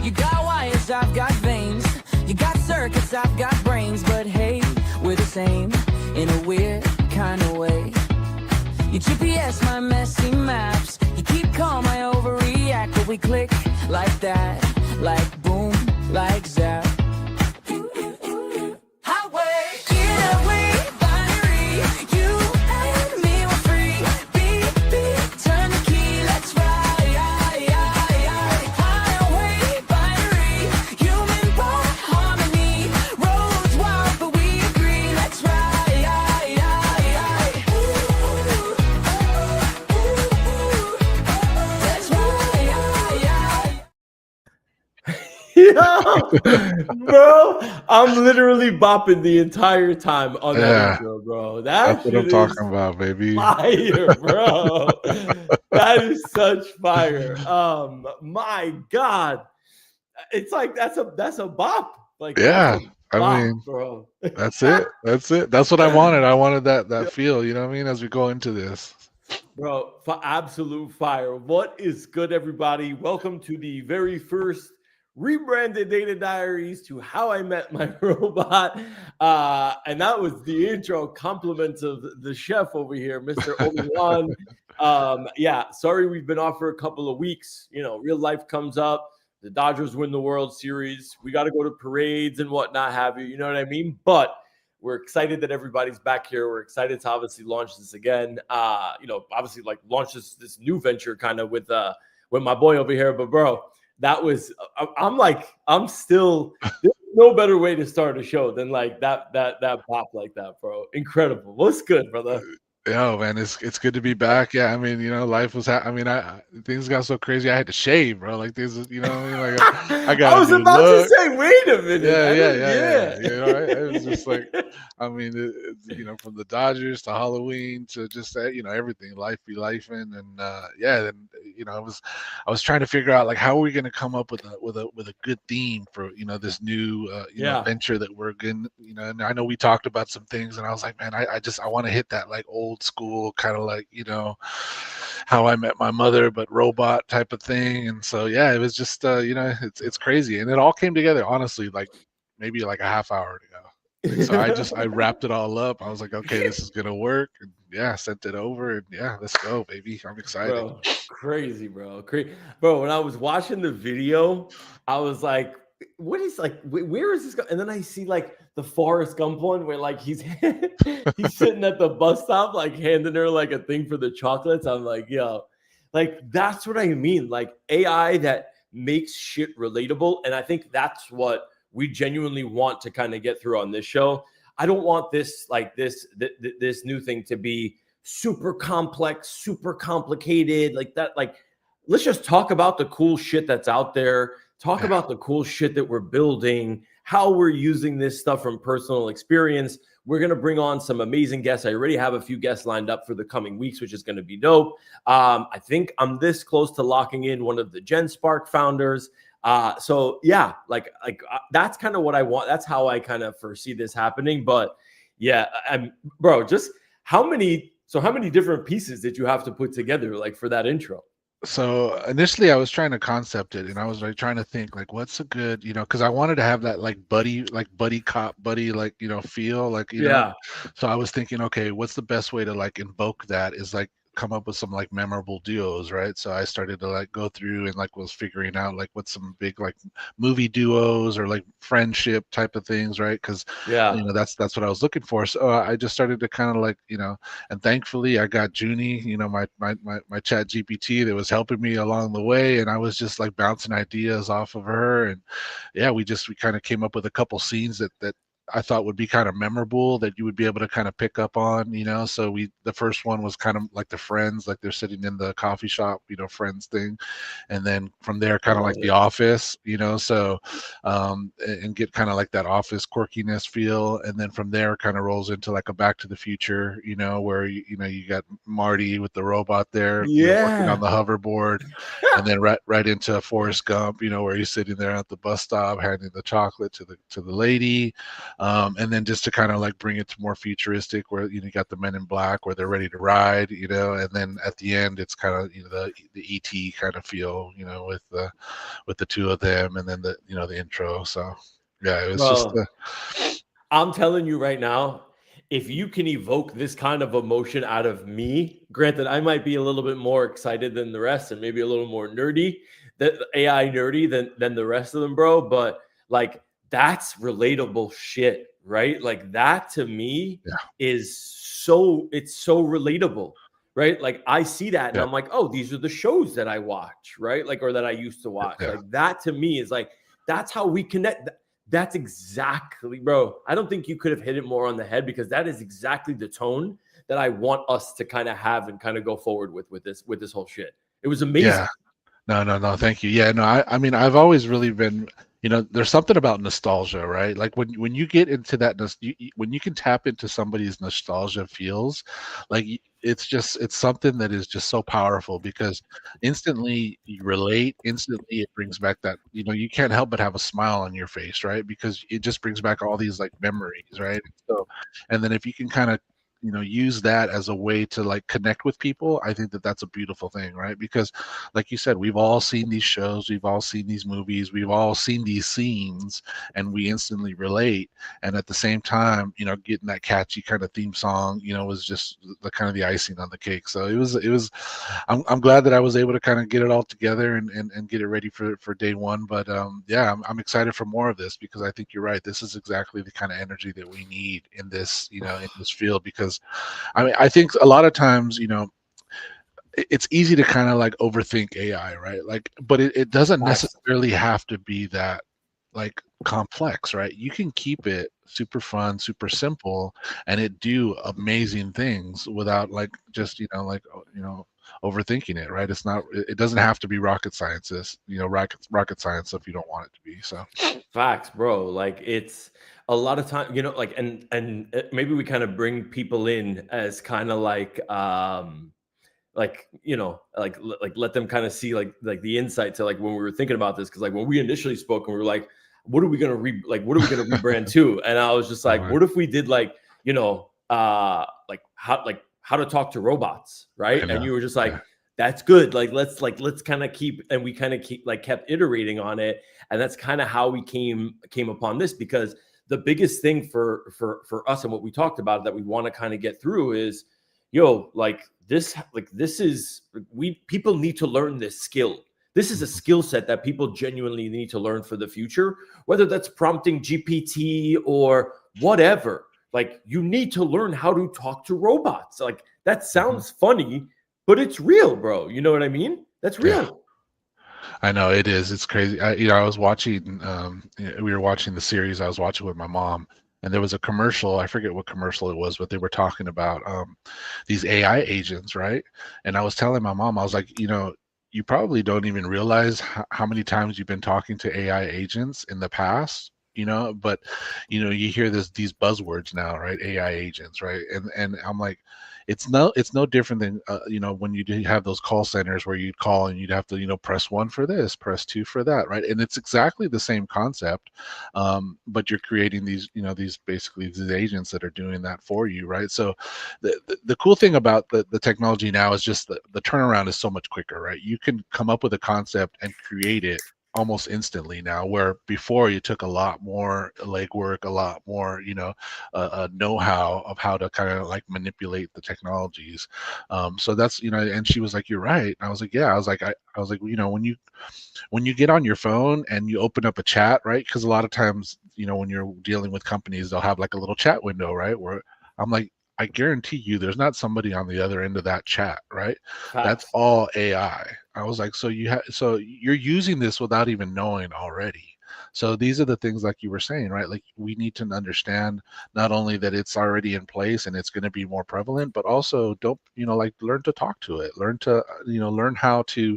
You got wires, I've got veins. You got circuits, I've got brains. But hey, we're the same in a weird kind of way. Your GPS, my messy maps. You keep calm, I overreact. But we click like that, like boom, like zap. Highway, getaway, binary. You and me were free. Beep, beep, turn the key, let's ride. Highway, binary. Human part, harmony. Roads wild, but we agree, let's ride. Let's ride. Yo, bro, I'm literally bopping the entire time on that intro, bro. That's what I'm shit talking is about, baby. fire, bro. That is such fire. My God, it's like that's a bop. Like Yeah, that's a bop, I mean, bro. that's it. That's it. That's what I wanted. I wanted that feel. You know what I mean? As we go into this. Bro, for absolute fire. What is good, everybody? Welcome to the very first rebranded Data Diaries to How I Met My Robot. And that was the intro, compliments of the chef over here, Mr. OMI-Juan. Yeah, sorry we've been off for a couple of weeks. You know, real life comes up. The Dodgers win the World Series. We got to go to parades and whatnot have you. You know what I mean? But we're excited that everybody's back here. We're excited to obviously launch this again. Obviously like launch this new venture kind of with my boy over here. But bro, that was I'm still there's no better way to start a show than like that pop like that, bro. Incredible. What's good, brother? Yo, man, it's good to be back. Yeah, I mean, you know, life was. Things got so crazy. I had to shave, bro. Like this, you know, what I mean, like I got. I was about to say, wait a minute. Yeah. You know, right? It was just like, I mean, you know, from the Dodgers to Halloween to just that, you know, everything. Life be lifing, and then you know, I was trying to figure out like how are we going to come up with a good theme for you know this new know, venture that we're going. You know, and I know we talked about some things, and I was like, man, I want to hit that like old school kind of like, you know, How I Met My Mother but robot type of thing. And so yeah, it was just you know, it's crazy, and it all came together honestly like maybe like a half hour ago. And so I wrapped it all up. I was like, okay, this is gonna work, and yeah, sent it over, and yeah, let's go, baby. I'm excited. Bro, crazy, bro. Bro, when I was watching the video, I was like, what is like where is this going? And then I see like the Forrest Gump one where like he's sitting at the bus stop like handing her like a thing for the chocolates. I'm like, yo, like that's what I mean, like AI that makes shit relatable. And I think that's what we genuinely want to kind of get through on this show. I don't want this like this new thing to be super complex, super complicated like that. Like let's just talk about the cool shit that's out there. Talk about the cool shit that we're building, how we're using this stuff from personal experience. We're going to bring on some amazing guests. I already have a few guests lined up for the coming weeks, which is going to be dope. I think I'm this close to locking in one of the GenSpark founders. So yeah, like that's kind of what I want. That's how I kind of foresee this happening. But yeah, bro, just how many different pieces did you have to put together like for that intro? So initially I was trying to concept it, and I was like trying to think like what's a good, you know, because I wanted to have that like buddy cop like, you know, feel like, you know. So I was thinking, okay, what's the best way to like invoke that is like come up with some like memorable duos, right? So I started to like go through and like was figuring out like what's some big like movie duos or like friendship type of things, right? Because you know that's what I was looking for. So I just started to kind of like, you know, and thankfully I got Junie, you know, my chat GPT that was helping me along the way, and I was just like bouncing ideas off of her, and yeah, we kind of came up with a couple scenes that I thought would be kind of memorable that you would be able to kind of pick up on, you know. So the first one was kind of like the friends, like they're sitting in the coffee shop, you know, friends thing. And then from there, kind of like the office, you know, so and get kind of like that office quirkiness feel. And then from there kind of rolls into like a Back to the Future, you know, where, you know, you got Marty with the robot there, you know, working on the hoverboard. And then right into Forrest Gump, you know, where he's sitting there at the bus stop handing the chocolate to the lady. And then just to kind of like bring it to more futuristic, where you got the Men in Black, where they're ready to ride, and then at the end it's kind of the ET kind of feel, with the two of them, and then the intro. So yeah, it was just Bro, I'm telling you right now, if you can evoke this kind of emotion out of me, granted, I might be a little bit more excited than the rest and maybe a little more nerdy, that AI nerdy than the rest of them, bro. But like that's relatable shit, right? Like that to me yeah, it's so relatable, right? Like I see that and yeah, I'm like, oh, these are the shows that I watch, right? Like, or that I used to watch. yeah. Like that to me is like that's how we connect. That's exactly, bro. I don't think you could have hit it more on the head, because that is exactly the tone that I want us to kind of have and kind of go forward with this whole shit. It was Yeah. amazing. No, thank you. Yeah, no, I mean, I've always really been, there's something about nostalgia, right? Like when you get into that, when you can tap into somebody's nostalgia feels, like it's something that is just so powerful, because instantly you relate, instantly it brings back that, you can't help but have a smile on your face, right? Because it just brings back all these like memories, right? So, and then if you can kind of use that as a way to like connect with people, I think that that's a beautiful thing, right? Because like you said, we've all seen these shows, we've all seen these movies, we've all seen these scenes, and we instantly relate. And at the same time, getting that catchy kind of theme song, was just the kind of the icing on the cake. So it was I'm glad that I was able to kind of get it all together and get it ready for day one. But yeah, I'm excited for more of this, because I think you're right. This is exactly the kind of energy that we need in this, in this field. Because I mean, I think a lot of times, it's easy to kind of like overthink AI, right? Like, but it doesn't Facts. necessarily have to be that like complex, right? You can keep it super fun, super simple, and it do amazing things without like just overthinking it, right? It doesn't have to be rocket sciences, rocket science if you don't want it to be. So Facts, bro. Like it's a lot of time, like and maybe we kind of bring people in as kind of like like let them kind of see like the insight to like when we were thinking about this, because like when we initially spoke and we were like, what are we gonna what are we gonna rebrand to? And I was just like, right. what if we did like like how to talk to robots, I right? And know. you were just Yeah. like, that's good. Let's kind of keep, and we kind of kept iterating on it, and that's kind of how we came upon this, because the biggest thing for us and what we talked about that we want to kind of get through is, like this is, people need to learn this skill. This is a Mhm. skill set that people genuinely need to learn for the future, whether that's prompting GPT or whatever. Like you need to learn how to talk to robots. Like that Mhm. sounds funny, but it's real, bro. You know what I mean? That's Yeah. real. I know it is. It's crazy. I was watching. We were watching the series. I was watching with my mom, and there was a commercial. I forget what commercial it was, but they were talking about these AI agents, right? And I was telling my mom, I was like, you probably don't even realize how many times you've been talking to AI agents in the past. But you hear these buzzwords now, right? AI agents, right? And I'm like, it's no different than when you do have those call centers where you'd call and you'd have to press one for this, press two for that, right? And it's exactly the same concept, but you're creating these basically these agents that are doing that for you, right? So the cool thing about the technology now is just the turnaround is so much quicker, right? You can come up with a concept and create it almost instantly now, where before you took a lot more legwork, a lot more know-how of how to kind of like manipulate the technologies. So that's and she was like, you're right. And I was like, yeah. I was like, when you get on your phone and you open up a chat, right? Because a lot of times, when you're dealing with companies, they'll have like a little chat window, right? Where I'm like, I guarantee you there's not somebody on the other end of that chat, right? That's Facts. all AI. I was like, so you're using this without even knowing already. So these are the things like you were saying, right? Like we need to understand not only that it's already in place and it's going to be more prevalent, but also don't, like learn to talk to it, learn to, learn how to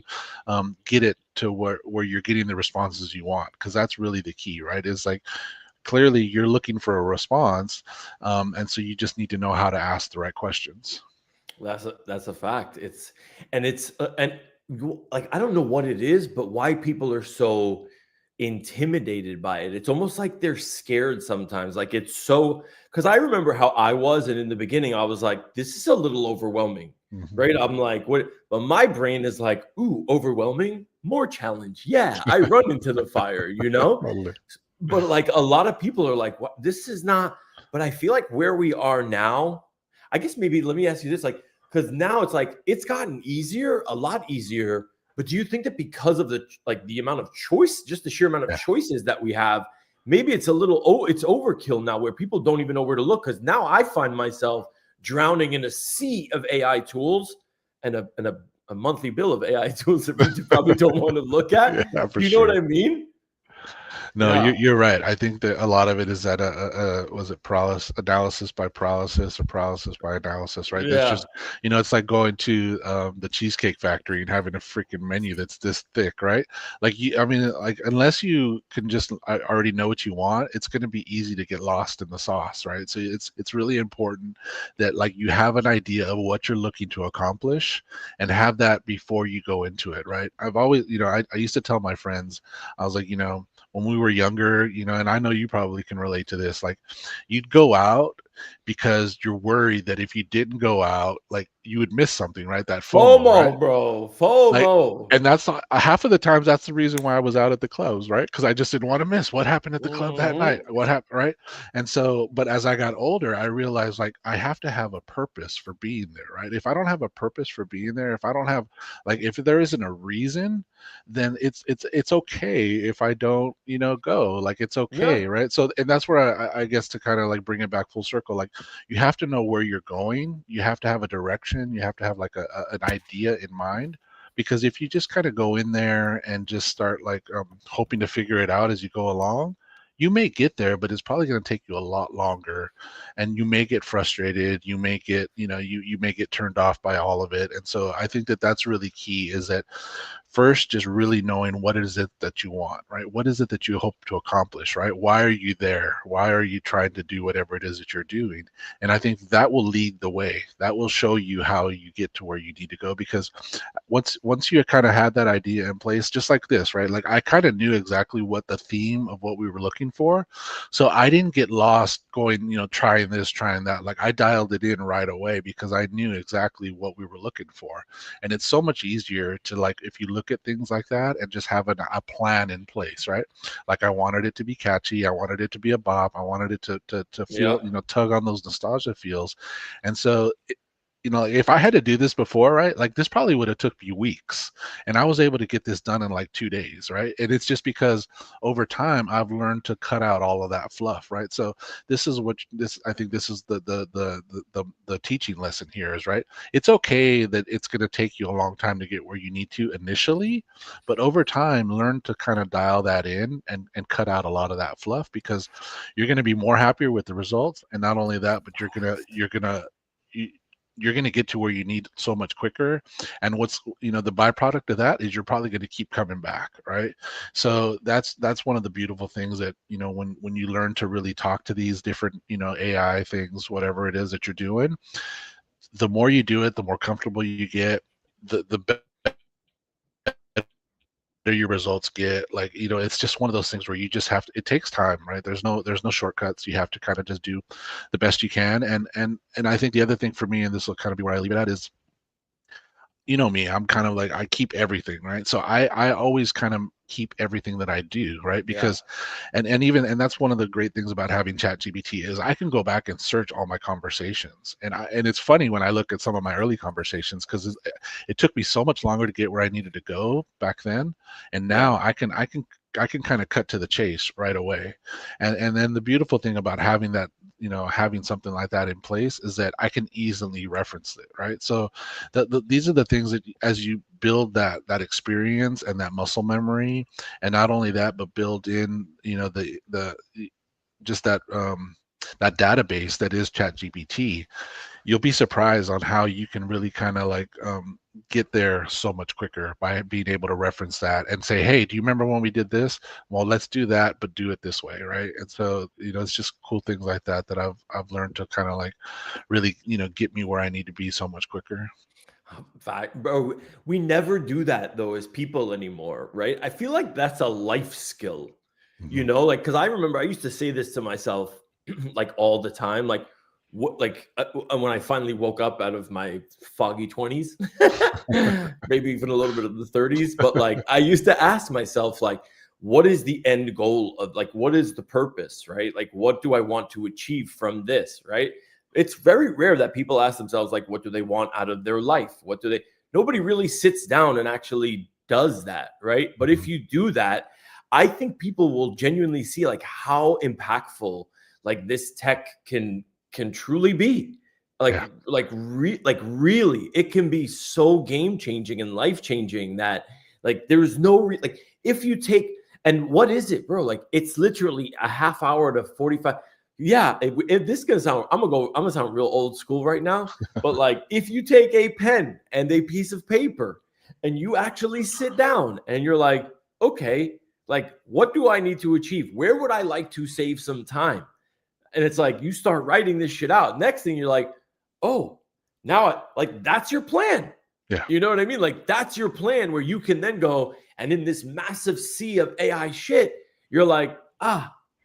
get it to where you're getting the responses you want. Cause that's really the key, right? Is like, clearly you're looking for a response. And so you just need to know how to ask the right questions. That's a fact. It's and I don't know what it is, but why people are so intimidated by it. It's almost like they're scared sometimes. Like it's so, because I remember how I was, and in the beginning, I was like, this is a little overwhelming, right? I'm like, what? But my brain is like, ooh, overwhelming, more challenge. Yeah, I run into the fire, you know? But like a lot of people are like, what? This is not, but I feel like where we are now, I guess maybe let me ask you this, like, because now it's like, it's gotten easier, a lot easier. But do you think that because of the amount of choice, just the sheer amount of choices that we have, maybe it's a little, it's overkill now where people don't even know where to look? Because now I find myself drowning in a sea of AI tools and a monthly bill of AI tools that we probably don't want to look at. Do you know what I mean? No, you're right. I think that a lot of it is that was it analysis by paralysis or paralysis by analysis, right? That's just, it's like going to the Cheesecake Factory and having a freaking menu that's this thick, right? Like I mean, like unless you can just already know what you want, it's going to be easy to get lost in the sauce, right? So it's really important that like you have an idea of what you're looking to accomplish and have that before you go into it, right? I've always, I used to tell my friends, I was like, when we were younger, and I know you probably can relate to this, like you'd go out because you're worried that if you didn't go out, like you would miss something, right? That FOMO, right? Bro, FOMO. Like, and that's not, half of the times that's the reason why I was out at the clubs, right? Because I just didn't want to miss what happened at the club that night, what happened, right? And so, but as I got older, I realized like I have to have a purpose for being there, right? If I don't have a purpose for being there, if I don't have, like, if there isn't a reason, then it's okay if I don't, go, like it's okay, right? So, and that's where I guess to kind of like bring it back full circle, like you have to know where you're going, you have to have a direction, you have to have like an idea in mind, because if you just kind of go in there and just start like hoping to figure it out as you go along, you may get there, but it's probably going to take you a lot longer, and you may get frustrated, you may get, you may get turned off by all of it. And so I think that that's really key, is that first just really knowing what is it that you want, right? What is it that you hope to accomplish, right? Why are you there? Why are you trying to do whatever it is that you're doing? And I think that will lead the way. That will show you how you get to where you need to go, because once you kind of had that idea in place, just like this, right? Like I kind of knew exactly what the theme of what we were looking for. So I didn't get lost going, trying this, trying that. Like I dialed it in right away because I knew exactly what we were looking for. And it's so much easier to, like, if you look at things like that and just have a plan in place, right? Like I wanted it to be catchy, I wanted it to be a bop, I wanted it to feel, tug on those nostalgia feels. And so if I had to do this before, right, like this probably would have took me weeks, and I was able to get this done in like 2 days, right? And it's just because over time I've learned to cut out all of that fluff, right? So this is I think this is the teaching lesson here is, right, it's okay that it's going to take you a long time to get where you need to initially, but over time learn to kind of dial that in and cut out a lot of that fluff, because you're going to be more happier with the results. And not only that, but you're going to get to where you need so much quicker. And what's, the byproduct of that is you're probably going to keep coming back, right? So that's one of the beautiful things that, when you learn to really talk to these different, AI things, whatever it is that you're doing, the more you do it, the more comfortable you get, the better your results get. Like, it's just one of those things where you just have to, it takes time, right? There's no shortcuts. You have to kind of just do the best you can. And I think the other thing for me, and this will kind of be where I leave it at, is, me, I'm kind of like, I keep everything, right? So I always kind of keep everything that I do, right? Because and that's one of the great things about having ChatGPT is I can go back and search all my conversations. And it's funny when I look at some of my early conversations, because it took me so much longer to get where I needed to go back then, and now I can kind of cut to the chase right away. And then the beautiful thing about having that, having something like that in place, is that I can easily reference it, right? So these are the things that, as you build that experience and that muscle memory, and not only that, but build in, the just that that database that is ChatGPT, you'll be surprised on how you can really kind of like get there so much quicker by being able to reference that and say, hey, do you remember when we did this? Well, let's do that, but do it this way, right? And so, it's just cool things like that I've learned to kind of like really, get me where I need to be so much quicker. Fact, bro, we never do that though as people anymore, right? I feel like that's a life skill, Mhm. like, because I remember I used to say this to myself like all the time, like, what, like, when I finally woke up out of my foggy 20s, maybe even a little bit of the 30s, but like, I used to ask myself, like, what is the end goal of, like, what is the purpose, right? Like, what do I want to achieve from this, right? It's very rare that people ask themselves, like, what do they want out of their life? What do they, nobody really sits down and actually does that, right? But if Mhm. you do that, I think people will genuinely see like how impactful like this tech can truly be. Yeah. Like really, it can be so game changing and life changing that like there's no like if you take, and what is it, bro? Like it's literally a half hour to 45. Yeah, if this is gonna sound, I'm gonna sound real old school right now, but like if you take a pen and a piece of paper and you actually sit down and you're like, okay, like what do I need to achieve? Where would I like to save some time? And it's like you start writing this shit out. Next thing you're like, oh, like that's your plan. Yeah. You know what I mean? Like that's your plan where you can then go and in this massive sea of AI shit, you're like,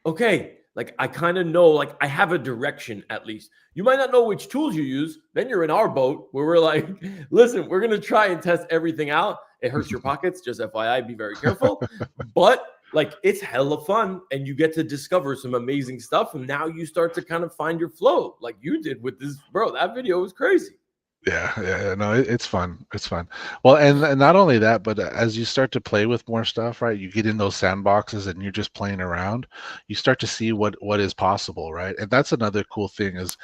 okay, like I kind of know, like I have a direction at least. You might not know which tools you use. Then you're in our boat where we're like, listen, we're gonna try and test everything out. It hurts your pockets, just FYI, be very careful. But like it's hella fun and you get to discover some amazing stuff. And now you start to kind of find your flow like you did with this, bro. That video was crazy. Yeah. No, it's fun. It's fun. Well, and not only that, but as you start to play with more stuff, right? You get in those sandboxes and you're just playing around. You start to see what is possible, right? And that's another cool thing is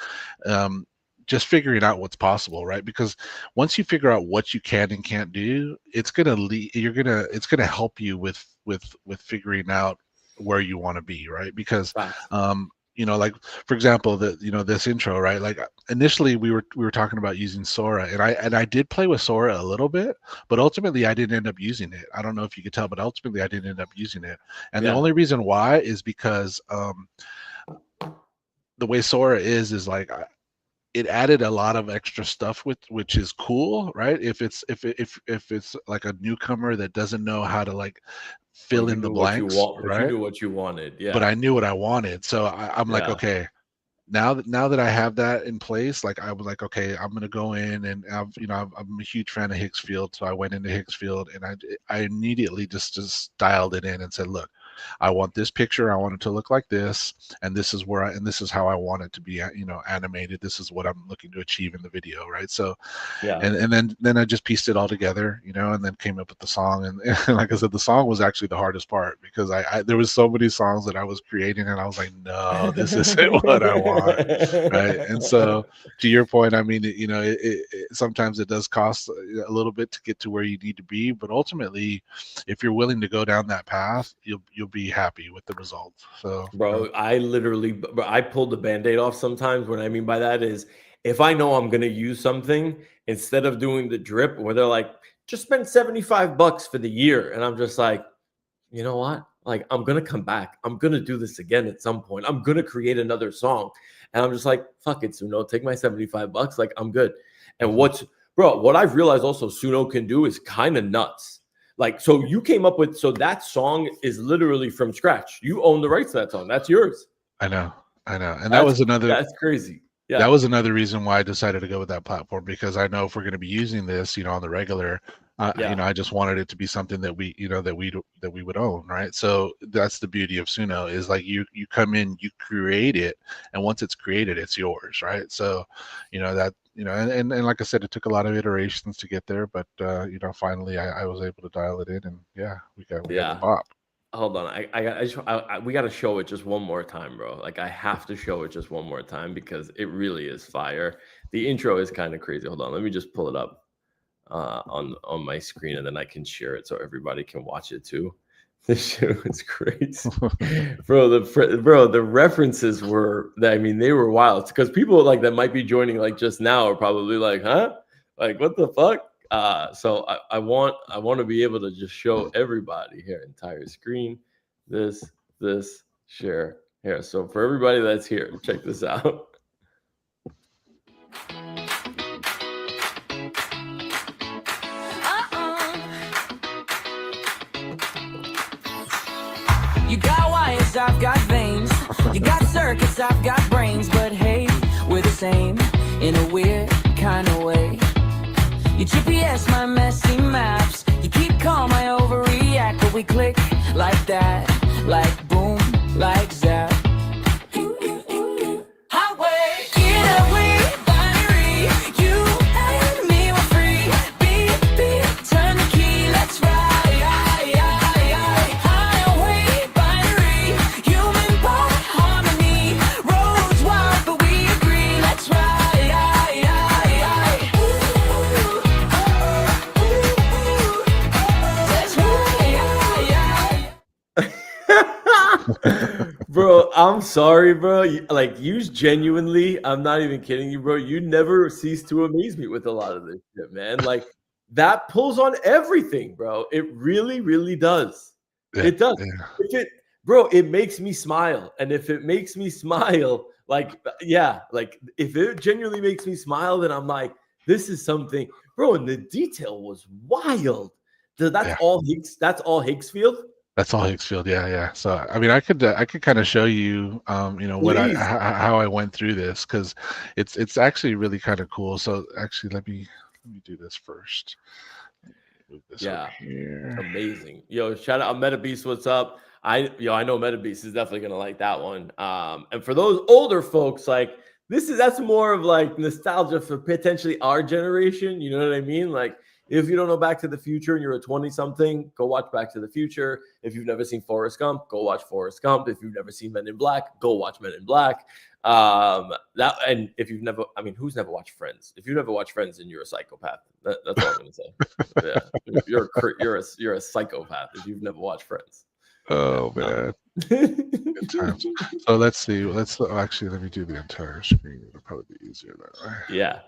um, just figuring out what's possible, right? Because once you figure out what you can and can't do, it's gonna help you with figuring out where you want to be, right? Because Facts. like for example, this intro, right? Like initially we were talking about using Sora, and I did play with Sora a little bit, but ultimately I didn't end up using it. I don't know if you could tell, but ultimately I didn't end up using it. And the Yeah. only reason why is because the way Sora is like it added a lot of extra stuff which is cool, right? If it's like a newcomer that doesn't know how to like But fill you in the knew what you blanks, want, but you right? knew what you wanted. But Yeah. I knew what I wanted, so I'm like, Yeah. okay, now that I have that in place, like I was like, okay, I'm gonna go in and I'm a huge fan of Higgsfield, so I went into Higgsfield and I immediately just dialed it in and said, look, I want this picture, I want it to look like this, and this is this is how I want it to be, animated. This is what I'm looking to achieve in the video, right? So Yeah. and then I just pieced it all together, and then came up with the song. And like I said, the song was actually the hardest part because I there was so many songs that I was creating and I was like, no, this isn't what I want, right? And so to your point, I mean, sometimes it does cost a little bit to get to where you need to be, but ultimately, if you're willing to go down that path, you'll be happy with the results. So, Bro, I pulled the band-aid off sometimes. What I mean by that is if I know I'm gonna use something, instead of doing the drip where they're like, just spend $75 for the year. And I'm just like, you know what? Like, I'm gonna come back. I'm gonna do this again at some point. I'm gonna create another song. And I'm just like, fuck it, Suno, take my $75. Like, I'm good. And mhm. what I've realized also Suno can do is kind of nuts. Like, so you came up with, so that song is literally from scratch. You own the rights to that song. That's yours. I know, and That's that's crazy. that Yeah. was another reason why I decided to go with that platform, because I know if we're going to be using this, on the regular, Yeah. I just wanted it to be something that we would own, right? So that's the beauty of Suno is like you come in, you create it, and once it's created, it's yours, right? So, and like I said, it took a lot of iterations to get there, but finally I was able to dial it in, and yeah, we got the Yeah. bop. Hold on. We got to show it just one more time, bro. Like I have to show it just one more time because it really is fire. The intro is kind of crazy. Hold on. Let me just pull it up on my screen and then I can share it so everybody can watch it too. This shit was crazy. Bro, the references were, I mean, they were wild because people like that might be joining like just now are probably like, huh? Like what the fuck? So I want to be able to just show everybody here entire screen. This share here. So for everybody that's here, check this out. You got wires, I've got veins. You got circuits, I've got brains. But hey, we're the same in a weird kind of way. You GPS my messy maps. You keep calm, I overreact. But we click like that, like boom, like zap. Highway, get away, binary. You and me were free. Beep, beep, turn the key, let's ride. Highway, binary. Human part, harmony. Roads wild, but we agree, let's ride. Let's ride. Bro, I'm sorry, bro. Like, you genuinely, I'm not even kidding you, bro. You never cease to amaze me with a lot of this shit, man. Like, that pulls on everything, bro. It really, really does. Yeah, It does. yeah. Bro, it makes me smile. And if it makes me smile, like, yeah, like, if it genuinely makes me smile, then I'm like, this is something, bro. And the detail was wild. That's Yeah. all Higgs. That's all Higgsfield. That's all Higgsfield. Yeah, yeah. So I mean, I could kind of show you, what Please. how I went through this, because it's actually really kind of cool. So actually, let me do this first. Move this over here. Amazing. Yo, shout out MetaBeast. What's up? I know MetaBeast is definitely gonna like that one. And for those older folks, like, that's more of like nostalgia for potentially our generation. You know what I mean? Like, if you don't know Back to the Future and you're a 20-something, go watch Back to the Future. If you've never seen Forrest Gump, go watch Forrest Gump. If you've never seen Men in Black, go watch Men in Black. And if you've never, I mean, who's never watched Friends? If you've never watched Friends, then you're a psychopath. That's all I'm gonna say. Yeah, you're a psychopath if you've never watched Friends. Oh man, good times. So let's see. Actually, let me do the entire screen. It'll probably be easier that way. Yeah.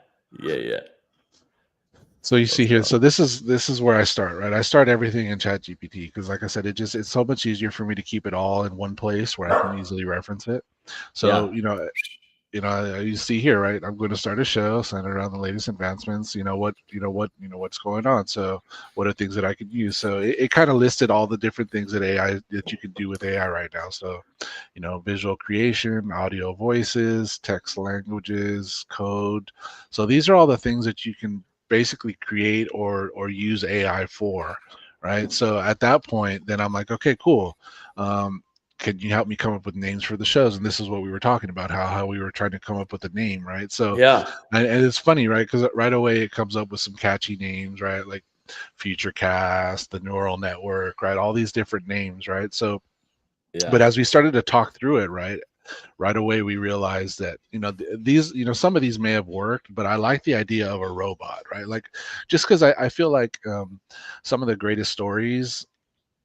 So you see here, so this is where I start, right? I start everything in ChatGPT because, like I said, it's so much easier for me to keep it all in one place where I can easily reference it. So you see here, right? I'm going to start a show centered around the latest advancements. What's going on. So what are things that I could use? So it kind of listed all the different things that you can do with AI right now. So, visual creation, audio, voices, text, languages, code. So these are all the things that you can basically create or use AI for, right? So at that point, then I'm like, okay, cool. Can you help me come up with names for the shows? And this is what we were talking about, how we were trying to come up with a name, right? So Yeah. And it's funny, right? Because right away it comes up with some catchy names, right? Like Futurecast, the Neural Network, right? All these different names, right? So, but as we started to talk through it, right away we realized that these some of these may have worked, but I like the idea of a robot, right? Like, just because I feel like some of the greatest stories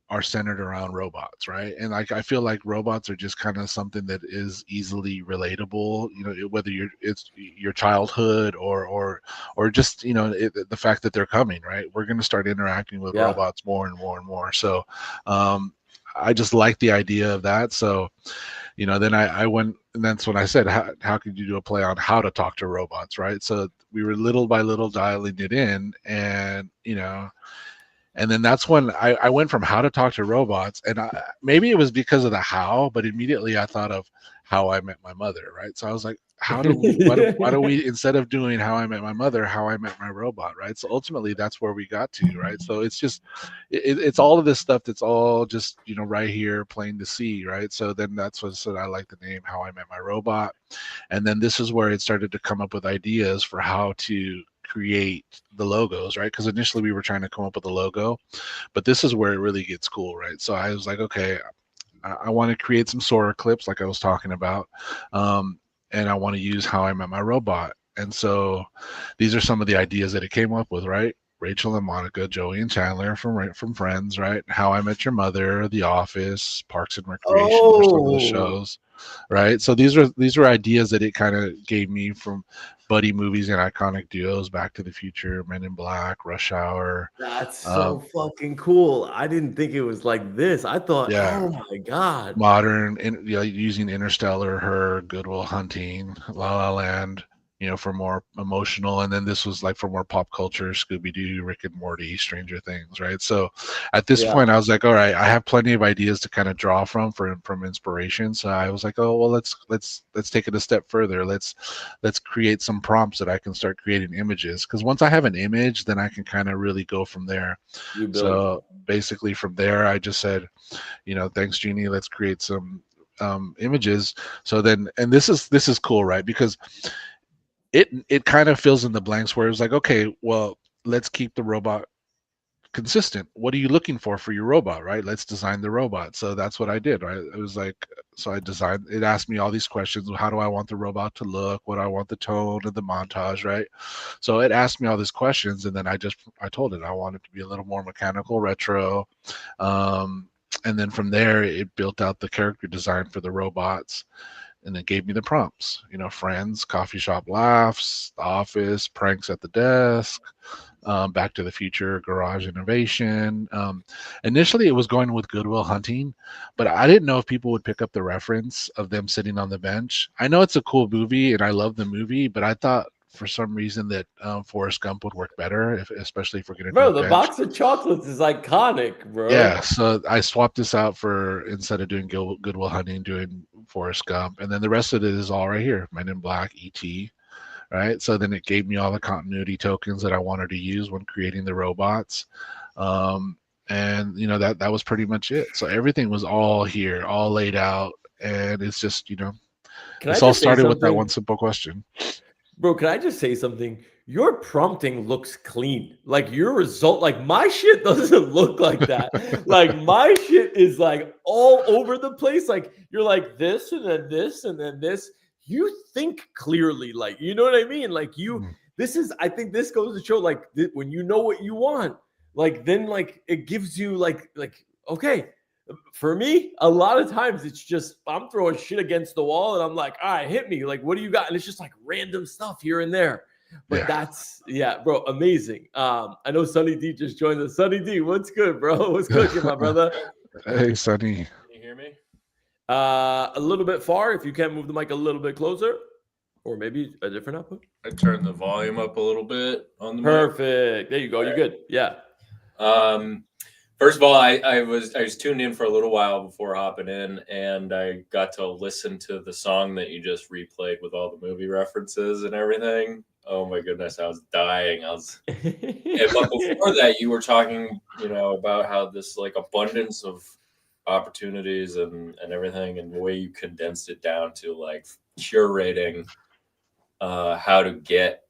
are centered around robots, right? And like, I feel like robots are just kind of something that is easily relatable, whether it's your childhood or just the fact that they're coming, right? We're going to start interacting with robots more and more and more. So I just like the idea of that. So then I went, and that's when I said, how could you do a play on how to talk to robots, right? So we were little by little dialing it in, and and then that's when I went from how to talk to robots, and maybe it was because of the how, but immediately I thought of How I Met My Mother, right? So I was like, why do we, instead of doing How I Met My Mother, How I Met My Robot, right? So ultimately that's where we got to, right? So it's just, it's all of this stuff that's all just, right here, plain to see, right? So then that's what said I like the name How I Met My Robot. And then this is where it started to come up with ideas for how to create the logos, right? Because initially we were trying to come up with a logo, but this is where it really gets cool, right? So I was like, okay, I want to create some Sora clips like I was talking about, and I want to use How I Met My Robot. And so these are some of the ideas that it came up with, right? Rachel and Monica, Joey and Chandler from Friends, right? How I Met Your Mother, The Office, Parks and Recreation are some of the shows, right? So these are ideas that it kind of gave me from buddy movies and iconic duos, Back to the Future, Men in Black, Rush Hour. That's so fucking cool. I didn't think it was like this. I thought, oh my God. Modern, using Interstellar, Her, Good Will Hunting, La La Land, for more emotional, and then this was like for more pop culture, Scooby-Doo, Rick and Morty, Stranger Things, right? So at this Yeah. point I was like, all right, I have plenty of ideas to kind of draw from inspiration. So I was like, oh well, let's take it a step further. Let's create some prompts that I can start creating images, because once I have an image, then I can kind of really go from there. You build. So basically from there I just said, thanks Jeannie, let's create some images. So then, and this is cool, right? Because it kind of fills in the blanks where it's like, okay, well, let's keep the robot consistent. What are you looking for your robot, right? Let's design the robot. So that's what I did, right? It was like, so I designed, it asked me all these questions. How do I want the robot to look? What do I want the tone of the montage, right? So it asked me all these questions, and then I told it I want it to be a little more mechanical, retro. And then from there, it built out the character design for the robots, and then gave me the prompts, Friends, coffee shop laughs, The Office, pranks at the desk, Back to the Future, garage innovation. Initially, it was going with Good Will Hunting, but I didn't know if people would pick up the reference of them sitting on the bench. I know it's a cool movie, and I love the movie, but I thought for some reason that Forrest Gump would work better, especially if we're going to do the bench. box of chocolates is iconic, bro. Yeah, so I swapped this out for, instead of doing Good Will Hunting, doing Forrest Gump, and then the rest of it is all right here: Men in Black, E.T. Right? So then it gave me all the continuity tokens that I wanted to use when creating the robots, and that was pretty much it. So everything was all here, all laid out, and it's just this all started with that one simple question. Bro, can I just say something? Your prompting looks clean. Like your result, like my shit doesn't look like that. Like my shit is like all over the place. Like you're like this and then this and then this. You think clearly, like, you know what I mean? Like I think this goes to show, like, when you know what you want, like, then like it gives you like, okay. For me, a lot of times it's just I'm throwing shit against the wall and I'm like, all right, hit me. Like, what do you got? And it's just like random stuff here and there. But that's bro, amazing. I know Sunny D just joined us. Sunny D, what's good, bro? What's cooking, my brother? Hey, Sunny. Can you hear me? A little bit far. If you can move the mic a little bit closer, or maybe a different output. I turned the volume up a little bit on the Perfect. There you go. You're good. Yeah. First of all, I was tuned in for a little while before hopping in, and I got to listen to the song that you just replayed with all the movie references and everything. Oh my goodness, I was dying. But before that, you were talking, about how this like abundance of opportunities and everything, and the way you condensed it down to like curating how to get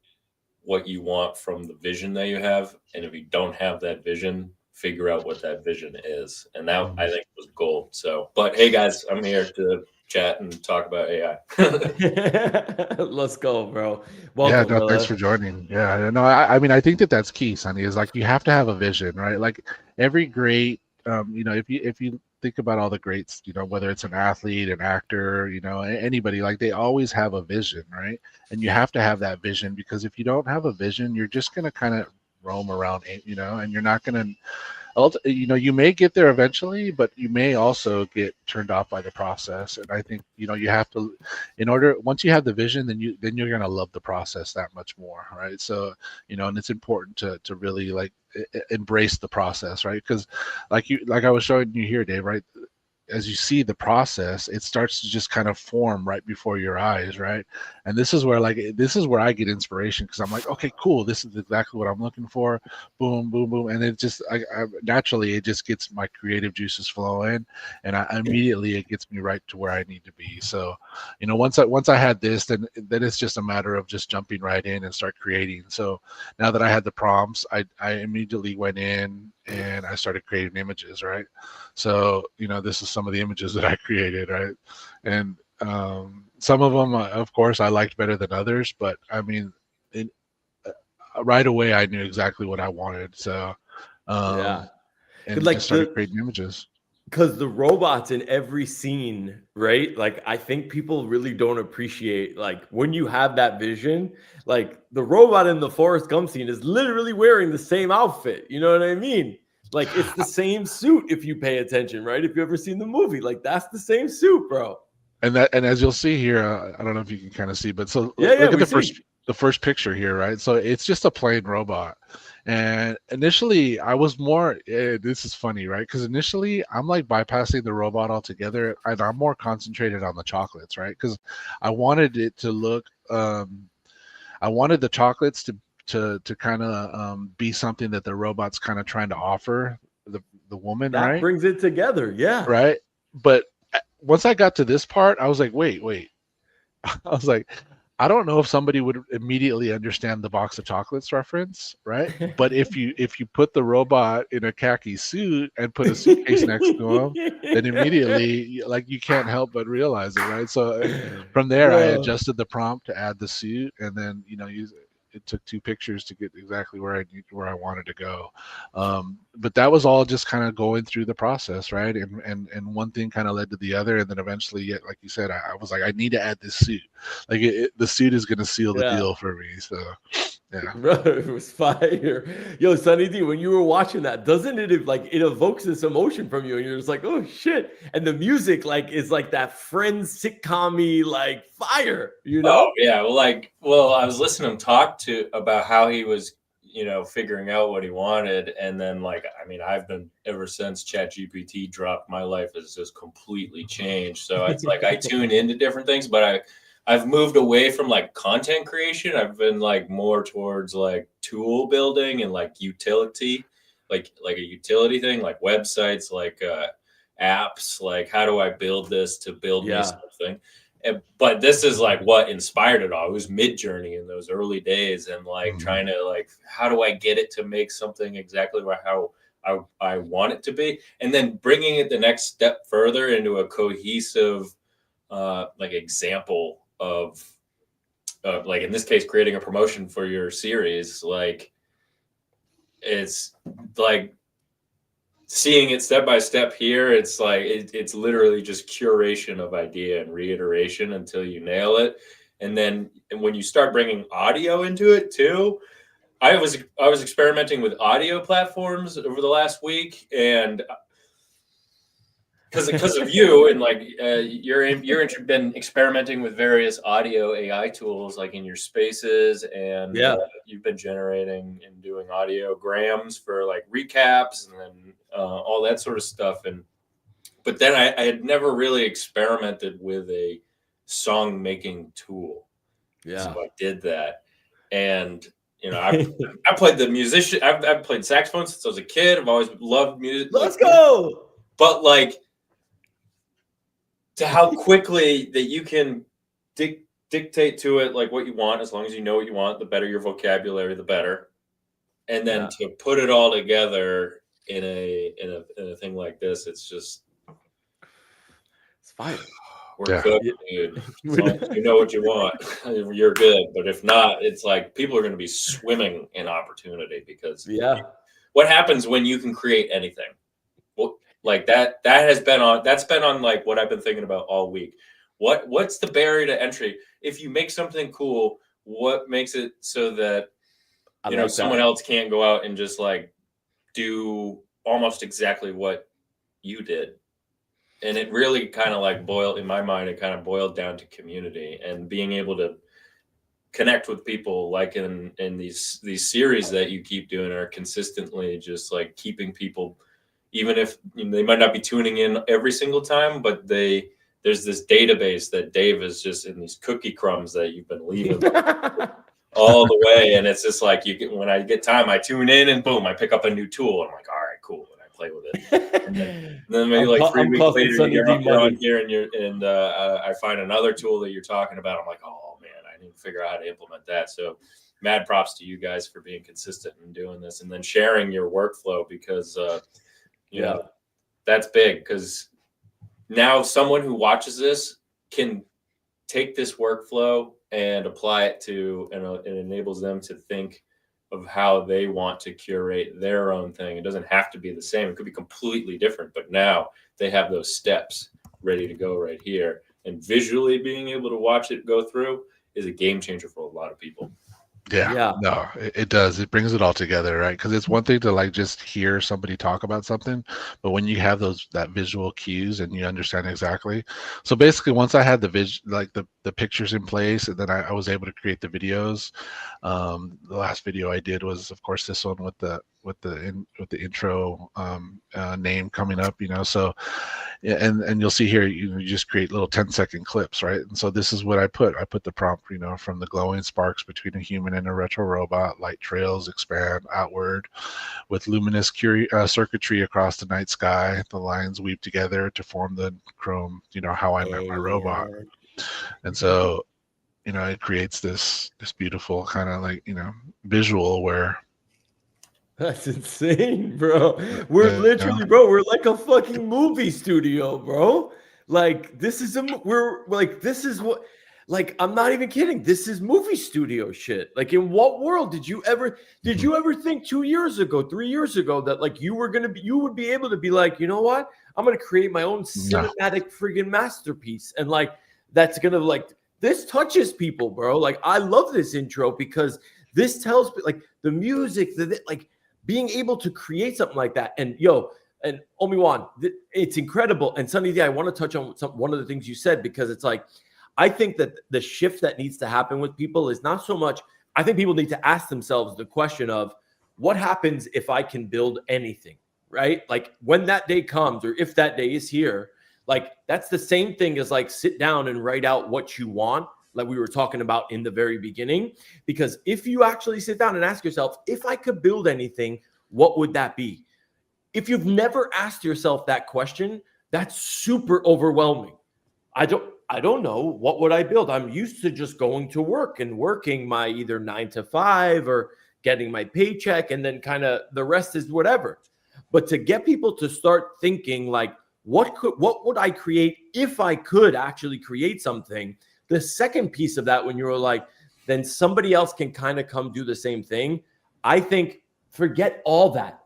what you want from the vision that you have, and if you don't have that vision, figure out what that vision is. And that I think was gold. So, but hey guys, I'm here to chat and talk about AI. Let's go, bro. Welcome, no, thanks for joining. Yeah, no, I mean, I think that's key, Sonny, is like you have to have a vision, right? Like every great, if you think about all the greats, whether it's an athlete, an actor, anybody, like they always have a vision, right? And you have to have that vision, because if you don't have a vision, you're just going to kind of roam around, and you're not going to, you may get there eventually, but you may also get turned off by the process. And I think, you have to, once you have the vision, then you're going to love the process that much more. Right. So, and it's important to really like embrace the process, right? Because like I was showing you here, Dave, right? As you see the process, it starts to just kind of form right before your eyes, right? And this is where I get inspiration, because I'm like, okay, cool, this is exactly what I'm looking for. Boom, boom, boom, and it just naturally it just gets my creative juices flowing, and immediately it gets me right to where I need to be. So, once I had this, then it's just a matter of just jumping right in and start creating. So now that I had the prompts, I immediately went in and I started creating images, right? So, this is some of the images that I created, right? And some of them, of course, I liked better than others, but I mean, right away, I knew exactly what I wanted. So, and like just started creating images. Because the robots in every scene, right? Like, I think people really don't appreciate, like, when you have that vision, like the robot in the Forrest Gump scene is literally wearing the same outfit. You know what I mean? Like, it's the same suit if you pay attention, right? If you've ever seen the movie, like, that's the same suit, bro. And as you'll see here, I don't know if you can kind of see, but so look at the the first picture here, right? So it's just a plain robot. And initially, I was more. This is funny, right? Because initially, I'm like bypassing the robot altogether, and I'm more concentrated on the chocolates, right? Because I wanted it to look. I wanted the chocolates to kind of be something that the robot's kind of trying to offer the woman, That right? brings it together. Yeah. Right. But once I got to this part, I was like, wait. I was like, I don't know if somebody would immediately understand the box of chocolates reference, right? But if you put the robot in a khaki suit and put a suitcase next to him, then immediately like you can't help but realize it, right? So from there, I Bro. adjusted the prompt to add the suit, and then it took 2 pictures to get exactly where I wanted to go. But that was all just kind of going through the process, right? And one thing kind of led to the other, and then eventually, yeah, like you said, I was like, I need to add this suit. Like the suit is going to seal the deal for me. So yeah. Bro, it was fire. Yo, Sunny D, when you were watching that, doesn't it like it evokes this emotion from you, and you're just like, oh shit. And the music like is like that Friends sitcom-y like fire, you know? Oh yeah. Well, I was listening to him talk about how he was, figuring out what he wanted. And then I've been ever since ChatGPT dropped, my life has just completely changed. So it's like I tune into different things, but I've moved away from like content creation. I've been like more towards like tool building and like utility, like a utility thing, like websites, like apps, like how do I build this to build me something? But this is like what inspired it all. It was Midjourney in those early days, and like trying to like, how do I get it to make something exactly how I want it to be, and then bringing it the next step further into a cohesive like example of like in this case creating a promotion for your series. Like it's like seeing it step by step here, it's like it's literally just curation of idea and reiteration until you nail it. And then when you start bringing audio into it too, I was experimenting with audio platforms over the last week, and because of you and like you're been experimenting with various audio AI tools like in your spaces, and you've been generating and doing audiograms for like recaps and then all that sort of stuff. But then I had never really experimented with a song making tool. So I did that, and I played the musician. I've played saxophone since I was a kid. I've always loved music. Let's go. But like, to how quickly that you can dictate to it like what you want, as long as you know what you want, the better your vocabulary, the better. And then to put it all together in a thing like this, it's fine. We're good, dude. As long as you know what you want, you're good. But if not, it's like people are going to be swimming in opportunity, because what happens when you can create anything? Well, like that's been on like what I've been thinking about all week. What's the barrier to entry? If you make something cool, what makes it so that someone else can't go out and just like do almost exactly what you did? And it really kind of like boiled down to community and being able to connect with people, like in these series that you keep doing, are consistently just like keeping people, even if they might not be tuning in every single time, but there's this database that Dave is just in these cookie crumbs that you've been leaving all the way. And it's just like when I get time, I tune in and boom, I pick up a new tool. I'm like, all right, cool. And I play with it. And then maybe like 3 weeks later, you're on here and I find another tool that you're talking about. I'm like, oh man, I need to figure out how to implement that. So mad props to you guys for being consistent in doing this, and then sharing your workflow, because you know, that's big, because now someone who watches this can take this workflow and apply it to, and it enables them to think of how they want to curate their own thing. It doesn't have to be the same. It could be completely different, but now they have those steps ready to go right here. And visually being able to watch it go through is a game changer for a lot of people. Yeah. No, it does. It brings it all together, right? Because it's one thing to like just hear somebody talk about something, but when you have that visual cues and you understand exactly. So basically, once I had the pictures in place, and then I was able to create the videos. The last video I did was, of course, this one with the intro name coming up. So yeah, and you'll see here, you just create little 10-second clips, right? And so this is what I put. I put the prompt, from the glowing sparks between a human and a retro robot, light trails expand outward with luminous circuitry across the night sky. The lines weave together to form the chrome, how I met my robot. And so, it creates this beautiful kind of like, visual where That's insane, bro. We're literally, bro, we're like a fucking movie studio, bro. Like, this is this is what, like, I'm not even kidding. This is movie studio shit. Like, in what world did you ever think 2 years ago, 3 years ago, that like you would be able to be like, you know what? I'm going to create my own cinematic friggin' masterpiece. And like, that's going to like, this touches people, bro. Like, I love this intro because this tells like the music, like, being able to create something like that. And OMI-Juan, it's incredible. And Sunny D, I want to touch on one of the things you said, because it's like, I think that the shift that needs to happen with people is not so much, I think people need to ask themselves the question of what happens if I can build anything, right? Like, when that day comes, or if that day is here, like, that's the same thing as like, sit down and write out what you want, like we were talking about in the very beginning. Because if you actually sit down and ask yourself, if I could build anything, what would that be? If you've never asked yourself that question, that's super overwhelming. I don't know, what would I build? I'm used to just going to work and working my either 9 to 5 or getting my paycheck, and then kind of the rest is whatever. But to get people to start thinking like, what would I create if I could actually create something? The second piece of that, when you're like, then somebody else can kind of come do the same thing. I think forget all that,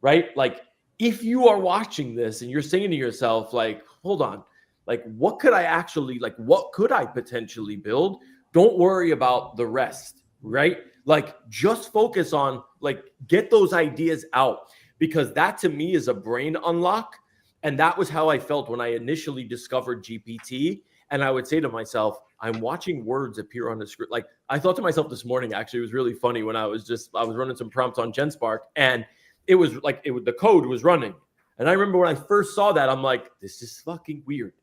right? Like, if you are watching this and you're saying to yourself, like, hold on, like, what could I potentially build? Don't worry about the rest, right? Like, just focus on, like, get those ideas out, because that to me is a brain unlock. And that was how I felt when I initially discovered GPT. And I would say to myself, I'm watching words appear on the screen. Like, I thought to myself this morning, actually, it was really funny when I was running some prompts on GenSpark, and it was like, the code was running. And I remember when I first saw that, I'm like, this is fucking weird.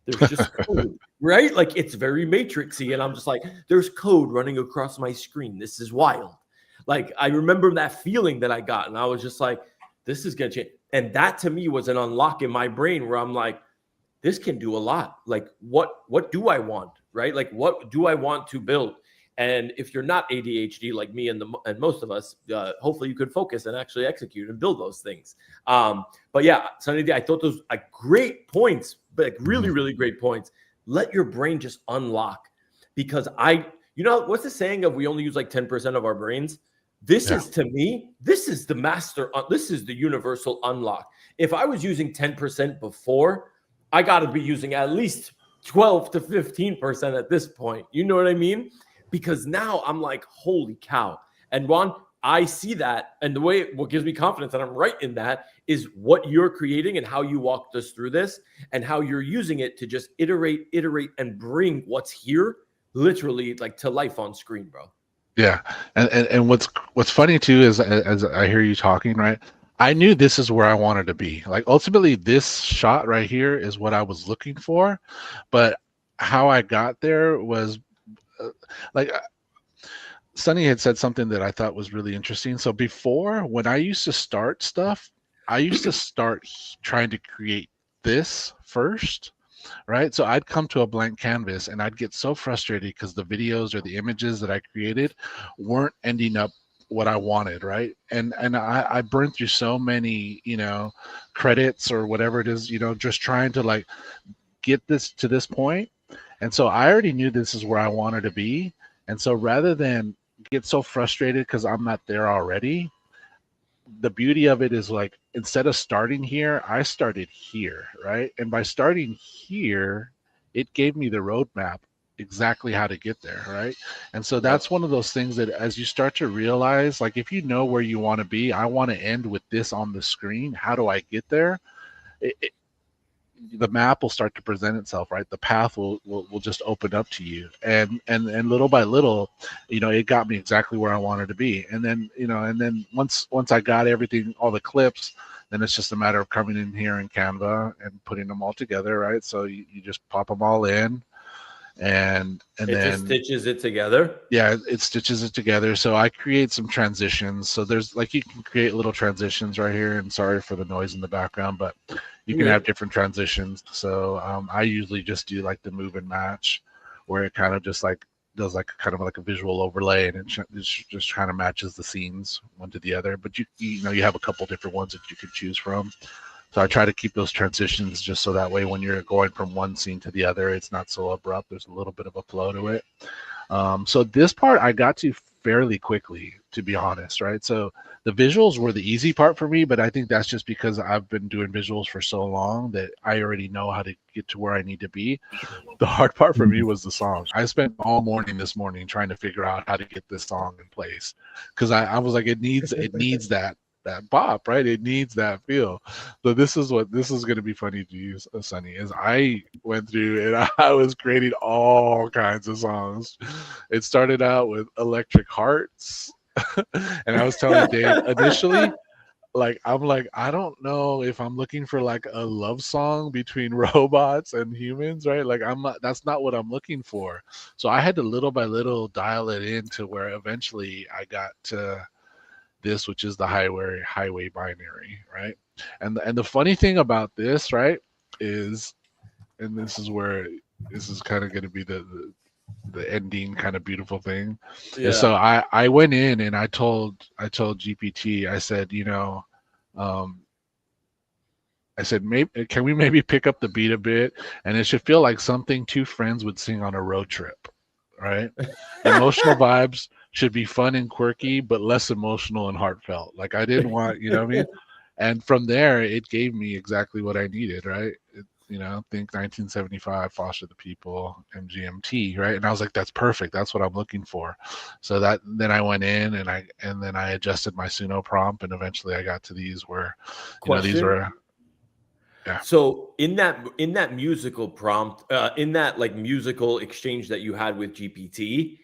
There's just code, right? Like, it's very matrixy. And I'm just like, there's code running across my screen. This is wild. Like, I remember that feeling that I got, and I was just like, this is going to change. And that to me was an unlock in my brain where I'm like, this can do a lot. Like, what do I want, right? Like, what do I want to build? And if you're not ADHD like me and most of us, hopefully you could focus and actually execute and build those things. But yeah, Sunny D, I thought those are great points, but like really, really great points. Let your brain just unlock, because what's the saying of we only use like 10% of our brains? This is, to me, this is the master. This is the universal unlock. If I was using 10% before, I got to be using at least 12 to 15% at this point. You know what I mean? Because now I'm like, holy cow. And Juan, I see that. And what gives me confidence that I'm right in that is what you're creating and how you walked us through this and how you're using it to just iterate, and bring what's here literally like to life on screen, bro. Yeah. And what's funny too is, as I hear you talking, right? I knew this is where I wanted to be. Like, ultimately, this shot right here is what I was looking for. But how I got there was like, Sunny had said something that I thought was really interesting. So before, when I used to start stuff, I used to start trying to create this first, right? So I'd come to a blank canvas and I'd get so frustrated because the videos or the images that I created weren't ending up what I wanted, right? And I burned through so many, credits or whatever it is, just trying to like get this to this point. And so I already knew this is where I wanted to be. And so rather than get so frustrated because I'm not there already, the beauty of it is like, instead of starting here, I started here, right? And by starting here, it gave me the roadmap exactly how to get there, right? And so that's one of those things that as you start to realize, like if you know where you want to be, I want to end with this on the screen. How do I get there? The map will start to present itself, right? The path will just open up to you, and little by little, it got me exactly where I wanted to be. And then once I got everything, all the clips, then it's just a matter of coming in here in Canva and putting them all together, right? So you just pop them all in, and it then just stitches it together. Yeah, it stitches it together. So I create some transitions. So there's like, you can create little transitions right here, and sorry for the noise in the background, but you can have different transitions. So I usually just do like the move and match, where it kind of just like does like kind of like a visual overlay, and it just kind of matches the scenes one to the other. But you have a couple different ones that you can choose from. So I try to keep those transitions just so that way when you're going from one scene to the other, it's not so abrupt. There's a little bit of a flow to it. So this part I got to fairly quickly, to be honest, right? So the visuals were the easy part for me, but I think that's just because I've been doing visuals for so long that I already know how to get to where I need to be. The hard part for me was the song. I spent all morning this morning trying to figure out how to get this song in place, because I was like, it needs that bop, right? It needs that feel. So this is going to be funny to you, Sonny, is I went through and I was creating all kinds of songs. It started out with Electric Hearts. And I was telling Dave initially, I'm like, I don't know if I'm looking for like a love song between robots and humans, right? Like that's not what I'm looking for. So I had to little by little dial it in to where eventually I got to this, which is the highway binary, right? And the funny thing about this, right, is, and this is where this is kind of going to be the ending kind of beautiful thing. Yeah. So I went in and I told GPT, I said, I said, maybe can we maybe pick up the beat a bit, and it should feel like something two friends would sing on a road trip, right? Emotional vibes should be fun and quirky, but less emotional and heartfelt. Like I didn't want, you know what I mean? And from there, it gave me exactly what I needed, right? Think 1975, Foster the People, MGMT, right? And I was like, that's perfect. That's what I'm looking for. So then I went in and then I adjusted my Suno prompt, and eventually I got to these where, these were. Yeah. So in that musical prompt, in that like musical exchange that you had with GPT,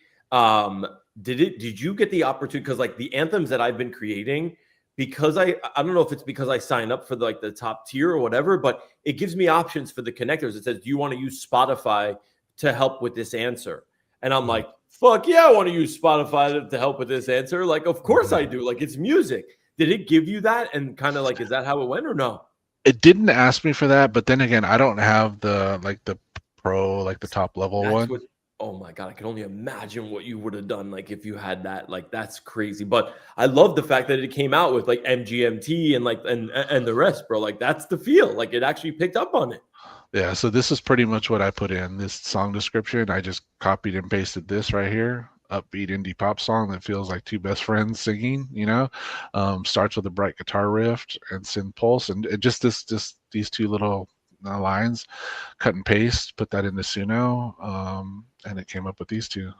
did you get the opportunity? Because like the anthems that I've been creating, because I don't know if it's because I signed up for the top tier or whatever, but it gives me options for the connectors. It says, do you want to use Spotify to help with this answer? And I'm like, fuck yeah, I want to use Spotify to help with this answer. Like, of course I do. Like, it's music. Did it give you that? And kind of like, is that how it went or no? It didn't ask me for that, but then again, I don't have the pro, like the top level one. Oh my God, I can only imagine what you would have done like if you had that. Like, that's crazy. But I love the fact that it came out with like MGMT and the rest, bro. Like, that's the feel. Like, it actually picked up on it. Yeah, so this is pretty much what I put in this song description. I just copied and pasted this right here. Upbeat indie pop song that feels like two best friends singing, starts with a bright guitar riff and synth pulse, and just these two little lines, cut and paste, put that into Suno, and it came up with these two.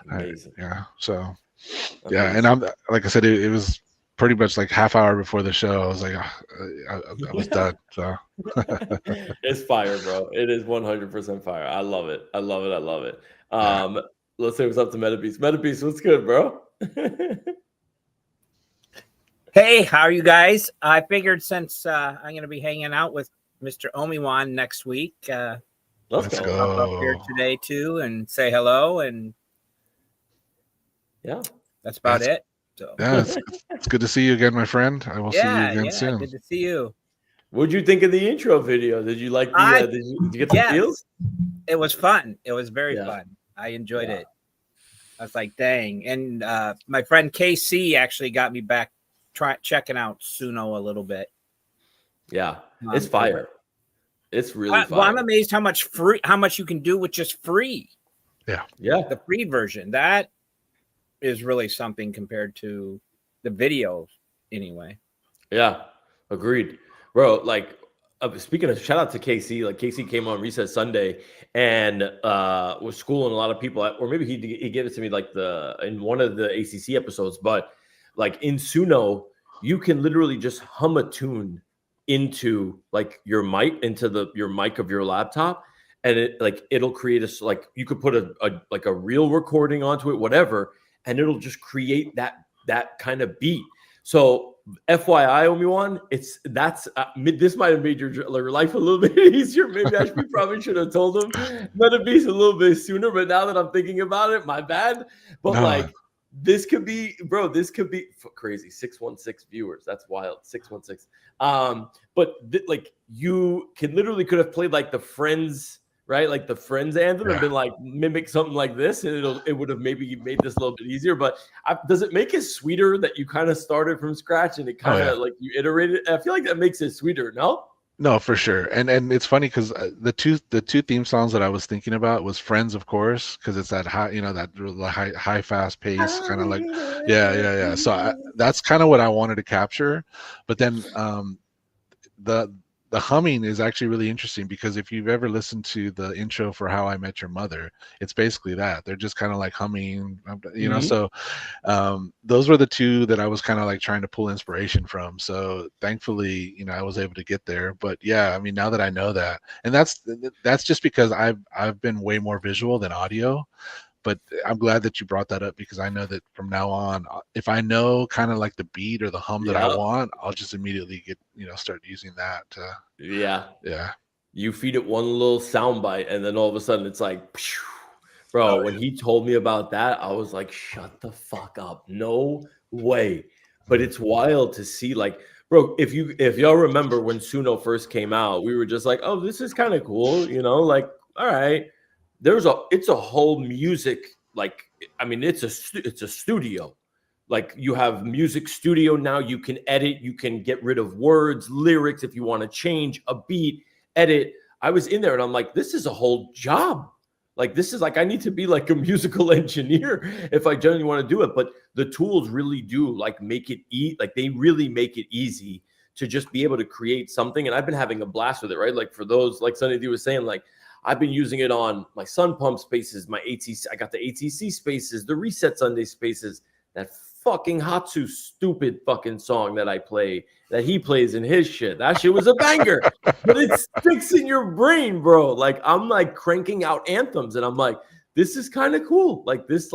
Amazing. So Amazing. Yeah, and I'm like I said, it was pretty much like half hour before the show. I was like, I was done. So it's fire, bro. It is 100% fire. I love it. I love it. I love it. Let's say what's up to MetaBeast. MetaBeast, what's good, bro? Hey, how are you guys? I figured since I'm going to be hanging out with Mr. OMI-Juan next week, let's go. I'll up here today too and say hello, and yeah, that's about it. So yeah, it's good to see you again, my friend. I will see you again soon. Good to see you. What'd you think of the intro video? Did you like the? Did you get the feels? It was fun. It was very fun. I enjoyed it. I was like, dang. And my friend KC actually got me back checking out Suno a little bit. Yeah, it's fire. It's really fire. Well, I'm amazed how much you can do with just free. Yeah. The free version. That is really something compared to the video anyway. Yeah, agreed. Bro, like speaking of, shout out to Casey. Like Casey came on Reset Sunday and was schooling a lot of people, or maybe he gave it to me like in one of the ACC episodes. But like in Suno, you can literally just hum a tune into like your mic, into your mic of your laptop, and it'll create like you could put a real recording onto it, whatever, and it'll just create that kind of beat. So FYI, OMI-Juan, this might have made your life a little bit easier. Maybe we probably should have told him that it be a little bit sooner. But now that I'm thinking about it, my bad. But like, this could be crazy. 616 viewers. That's wild. 616. But like, you could have played like the Friends, right? Like the Friends anthem, and been like mimic something like this, and it would have maybe made this a little bit easier. But does it make it sweeter that you kind of started from scratch and it kind of like you iterated? I feel like that makes it sweeter. No, for sure. And it's funny because the two theme songs that I was thinking about was Friends, of course, because it's that high, that high fast pace kind of like yeah. So that's kind of what I wanted to capture. But then the humming is actually really interesting, because if you've ever listened to the intro for How I Met Your Mother, it's basically that. They're just kind of like humming, So those were the two that I was kind of like trying to pull inspiration from. So thankfully, I was able to get there. But yeah, I mean, now that I know that, and that's just because I've been way more visual than audio. But I'm glad that you brought that up, because I know that from now on, if I know kind of like the beat or the hum that I want, I'll just immediately start using that. Yeah. You feed it one little sound bite, and then all of a sudden it's like, bro. When he told me about that, I was like, shut the fuck up. No way. But it's wild to see, like, bro, if y'all remember when Suno first came out, we were just like, oh, this is kind of cool, like, all right. It's a whole music, like, I mean, it's a studio. Like, you have music studio now. You can edit, you can get rid of words, lyrics if you want to change a beat, edit. I was in there and I'm like, this is a whole job. Like, this is like, I need to be like a musical engineer if I genuinely want to do it. But the tools really do like make it they really make it easy to just be able to create something. And I've been having a blast with it, right? Like, for those, like Sunny D was saying, like, I've been using it on my Sun Pump spaces, my ATC. I got the ATC spaces, the Reset Sunday spaces, that fucking Hatsu stupid fucking song that I play, that he plays in his shit. That shit was a banger, but it sticks in your brain, bro. Like, I'm like cranking out anthems, and I'm like, this is kind of cool. Like this,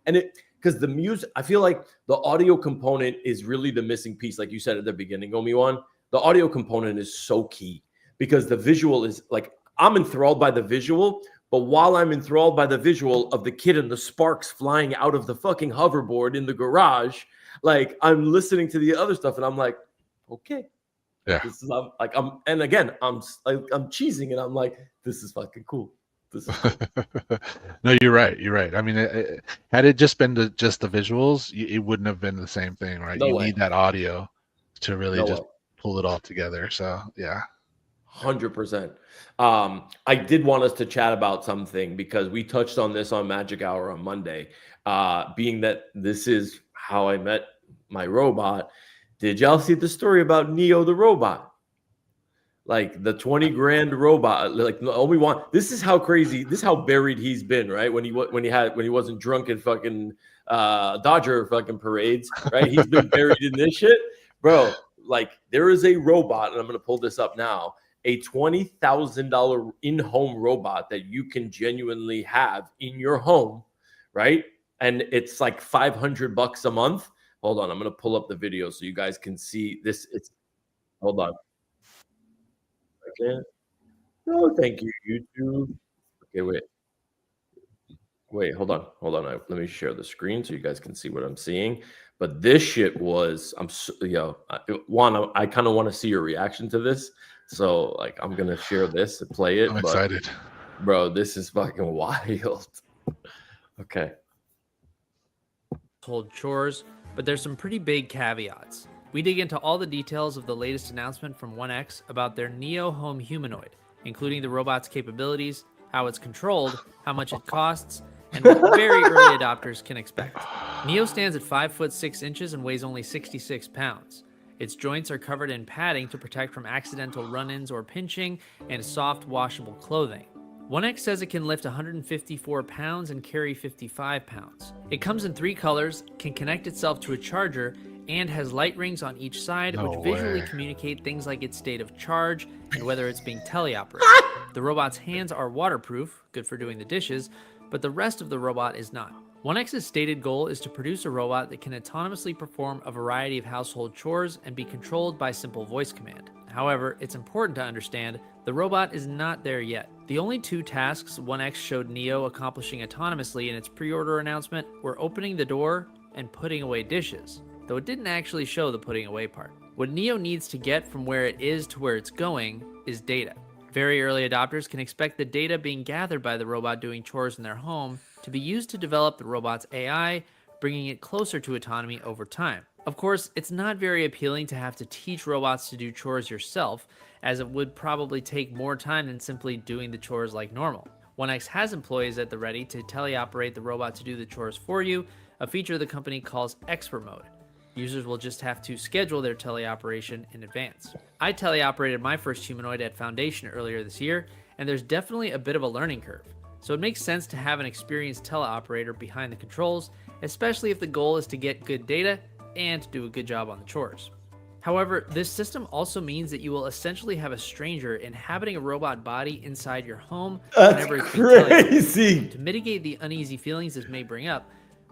and because the music, I feel like the audio component is really the missing piece. Like you said at the beginning, OMI-Juan, the audio component is so key, because the visual is like, I'm enthralled by the visual, but while I'm enthralled by the visual of the kid and the sparks flying out of the fucking hoverboard in the garage, like, I'm listening to the other stuff and I'm like, okay, this is, I'm cheesing, and I'm like, this is fucking cool. This is cool. No, you're right. I mean, had it just been just the visuals, it wouldn't have been the same thing, right? You need that audio to really pull it all together. So yeah. 100%. I did want us to chat about something, because we touched on this on Magic Hour on Monday, being that this is how I met my robot. Did y'all see the story about Neo the robot? Like the 20 grand robot, like OMI-Juan. This is how crazy, this is how buried he's been, right? When he wasn't drunk in fucking Dodger fucking parades, right? He's been buried in this shit. Bro, like, there is a robot, and I'm gonna pull this up now, a $20,000 in-home robot that you can genuinely have in your home, right? And it's like $500 a month. Hold on, I'm gonna pull up the video so you guys can see this. Hold on. Okay. No, thank you, YouTube. Okay, wait, hold on. Let me share the screen so you guys can see what I'm seeing. But this shit was, Juan, I kind of want to see your reaction to this. So, like, I'm gonna share this and play it. I'm excited, bro. This is fucking wild. Okay. Hold chores, but there's some pretty big caveats. We dig into all the details of the latest announcement from 1X about their Neo home humanoid, including the robot's capabilities, how it's controlled, how much it costs, and what very early adopters can expect. Neo stands at 5 foot 6 inches and weighs only 66 pounds. Its joints are covered in padding to protect from accidental run-ins or pinching, and soft, washable clothing. 1X says it can lift 154 pounds and carry 55 pounds. It comes in 3 colors, can connect itself to a charger, and has light rings on each side, which visually communicate things like its state of charge and whether it's being teleoperated. The robot's hands are waterproof, good for doing the dishes, but the rest of the robot is not. 1X's stated goal is to produce a robot that can autonomously perform a variety of household chores and be controlled by simple voice command. However, it's important to understand the robot is not there yet. The only 2 tasks 1X showed Neo accomplishing autonomously in its pre-order announcement were opening the door and putting away dishes, though it didn't actually show the putting away part. What Neo needs to get from where it is to where it's going is data. Very early adopters can expect the data being gathered by the robot doing chores in their home to be used to develop the robot's AI, bringing it closer to autonomy over time. Of course, it's not very appealing to have to teach robots to do chores yourself, as it would probably take more time than simply doing the chores like normal. 1X has employees at the ready to teleoperate the robot to do the chores for you, a feature the company calls expert mode. Users will just have to schedule their teleoperation in advance. I teleoperated my first humanoid at Foundation earlier this year, and there's definitely a bit of a learning curve. So it makes sense to have an experienced teleoperator behind the controls, especially if the goal is to get good data and do a good job on the chores. However, this system also means that you will essentially have a stranger inhabiting a robot body inside your home whenever it's being teleoperated. To mitigate the uneasy feelings this may bring up,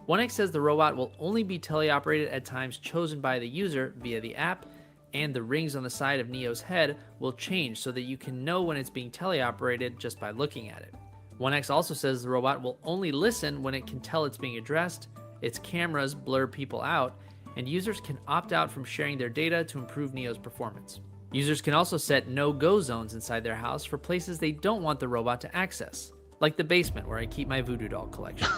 1X says the robot will only be teleoperated at times chosen by the user via the app, and the rings on the side of Neo's head will change so that you can know when it's being teleoperated just by looking at it. 1X also says the robot will only listen when it can tell it's being addressed, its cameras blur people out, and users can opt out from sharing their data to improve Neo's performance. Users can also set no-go zones inside their house for places they don't want the robot to access, like the basement where I keep my voodoo doll collection.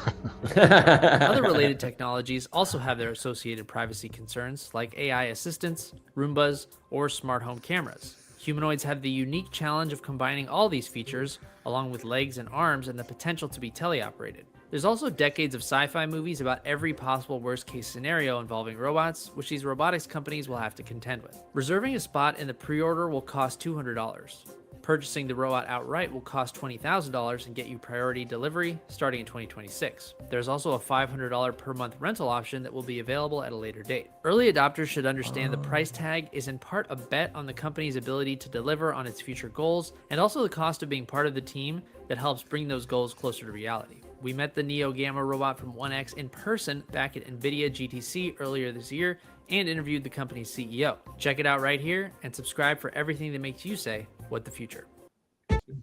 Other related technologies also have their associated privacy concerns, like AI assistants, Roombas, or smart home cameras. Humanoids have the unique challenge of combining all these features, along with legs and arms and the potential to be teleoperated. There's also decades of sci-fi movies about every possible worst-case scenario involving robots, which these robotics companies will have to contend with. Reserving a spot in the pre-order will cost $200. Purchasing the robot outright will cost $20,000 and get you priority delivery starting in 2026. There's also a $500 per month rental option that will be available at a later date. Early adopters should understand the price tag is in part a bet on the company's ability to deliver on its future goals, and also the cost of being part of the team that helps bring those goals closer to reality. We met the Neo Gamma robot from 1X in person back at NVIDIA GTC earlier this year and interviewed the company's CEO. Check it out right here and subscribe for everything that makes you say, what the future.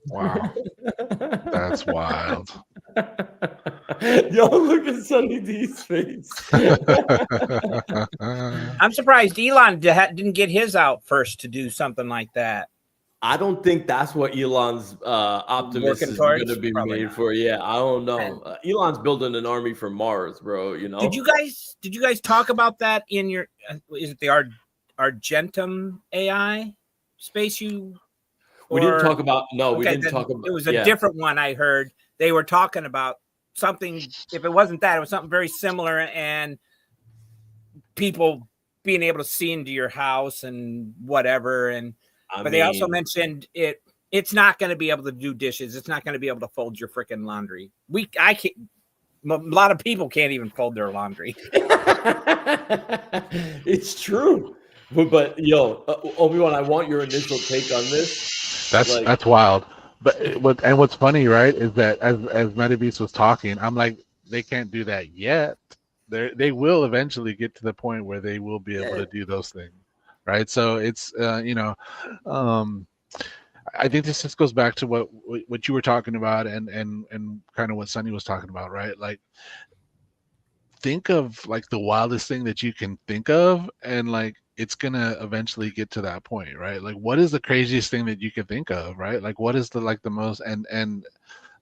Wow. That's wild. Yo, look at Sunny D's face. I'm surprised Elon didn't get his out first to do something like that. I don't think that's what Elon's Optimus is going to be made not. For. Yeah, I don't know. Elon's building an army for Mars, bro. You know. Did you guys talk about that in your? Is it the Argentum AI space? We didn't talk about. No, we didn't talk about. It was a different one. I heard they were talking about something. If it wasn't that, it was something very similar, and people being able to see into your house and whatever and. But they also mentioned it's not going to be able to do dishes. It's not going to be able to fold your freaking laundry. I can't. A lot of people can't even fold their laundry. It's true. But yo, Obi-Wan, I want your initial take on this. That's wild. But what's funny, right, is that as Metabeast was talking, I'm like, they can't do that yet. They will eventually get to the point where they will be able to do those things. Right, so it's I think this just goes back to what you were talking about and kind of what Sunny was talking about, right? Like, think of like the wildest thing that you can think of, and like it's gonna eventually get to that point, right? Like, what is the craziest thing that you can think of, right? Like, what is the most and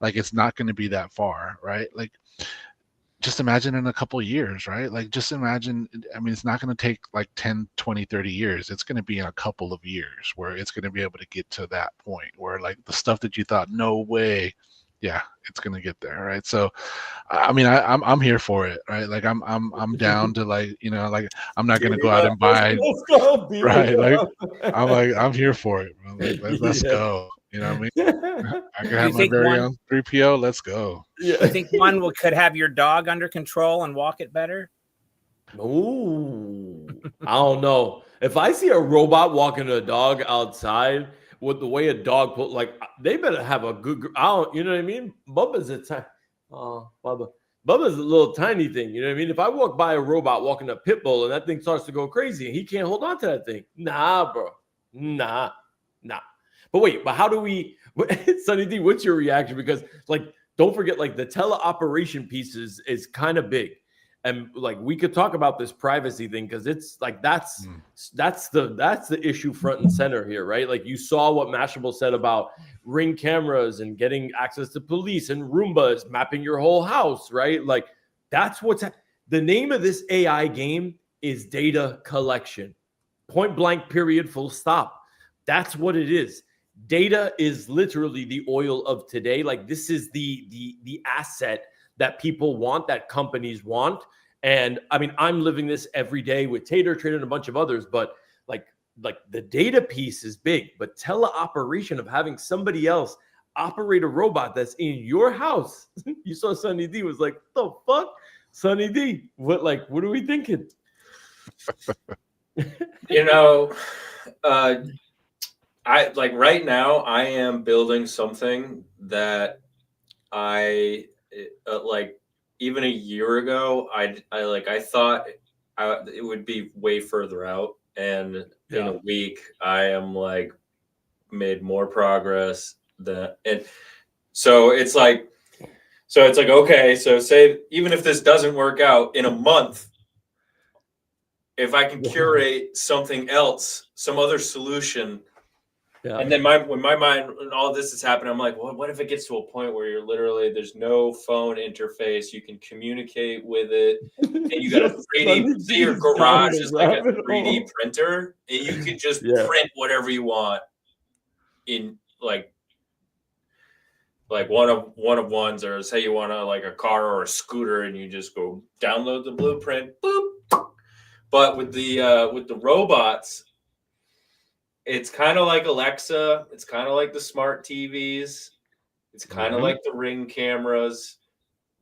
like it's not going to be that far, right? Like, just imagine in a couple of years, right? Like, just imagine, I mean, it's not going to take like 10, 20, 30 years. It's going to be in a couple of years where it's going to be able to get to that point where like the stuff that you thought, no way, yeah, it's gonna get there, right? So, I mean, I'm here for it, right? Like I'm down to like, you know, like I'm not gonna go out and buy, Let's go, beat right? it Like up. I'm here for it, bro. Like let's Yeah. go. You know what I mean? I can Do you have my think very one? own 3PO. Let's go. Do you think one could have your dog under control and walk it better? Ooh, I don't know. If I see a robot walking a dog outside with the way a dog put, like they better have a good. I don't, you know what I mean? Bubba's a tiny. Oh, Bubba's a little tiny thing. You know what I mean? If I walk by a robot walking a pit bull and that thing starts to go crazy and he can't hold on to that thing, nah, bro, nah. But wait, but how do we? Sunny D, what's your reaction? Because like, don't forget, like the teleoperation piece is kind of big. And like we could talk about this privacy thing because it's like that's the issue front and center here, right? Like you saw what Mashable said about Ring cameras and getting access to police and Roombas mapping your whole house, right? Like that's the name of this AI game is data collection. Point blank, period, full stop. That's what it is. Data is literally the oil of today. Like this is the asset that people want, that companies want. And I mean, I'm living this every day with Tater Trader and a bunch of others, but like the data piece is big, but teleoperation of having somebody else operate a robot that's in your house. You saw Sunny D was like, the fuck? Sunny D, what are we thinking? You know, I like right now I am building something that I like even a year ago I thought it would be way further out, and in a week I am like made more progress and so it's like okay, so say even if this doesn't work out in a month, if I can curate something else, some other solution. Yeah. And then when my mind and all this is happening, I'm like, well, what if it gets to a point where you're literally there's no phone interface, you can communicate with it, and you got a 3D. Say your garage is like a 3D printer, and you can just print whatever you want in like one of ones, or say you want like a car or a scooter, and you just go download the blueprint, boop. But with the robots, it's kind of like Alexa. It's kind of like the smart TVs. It's kind of like the Ring cameras.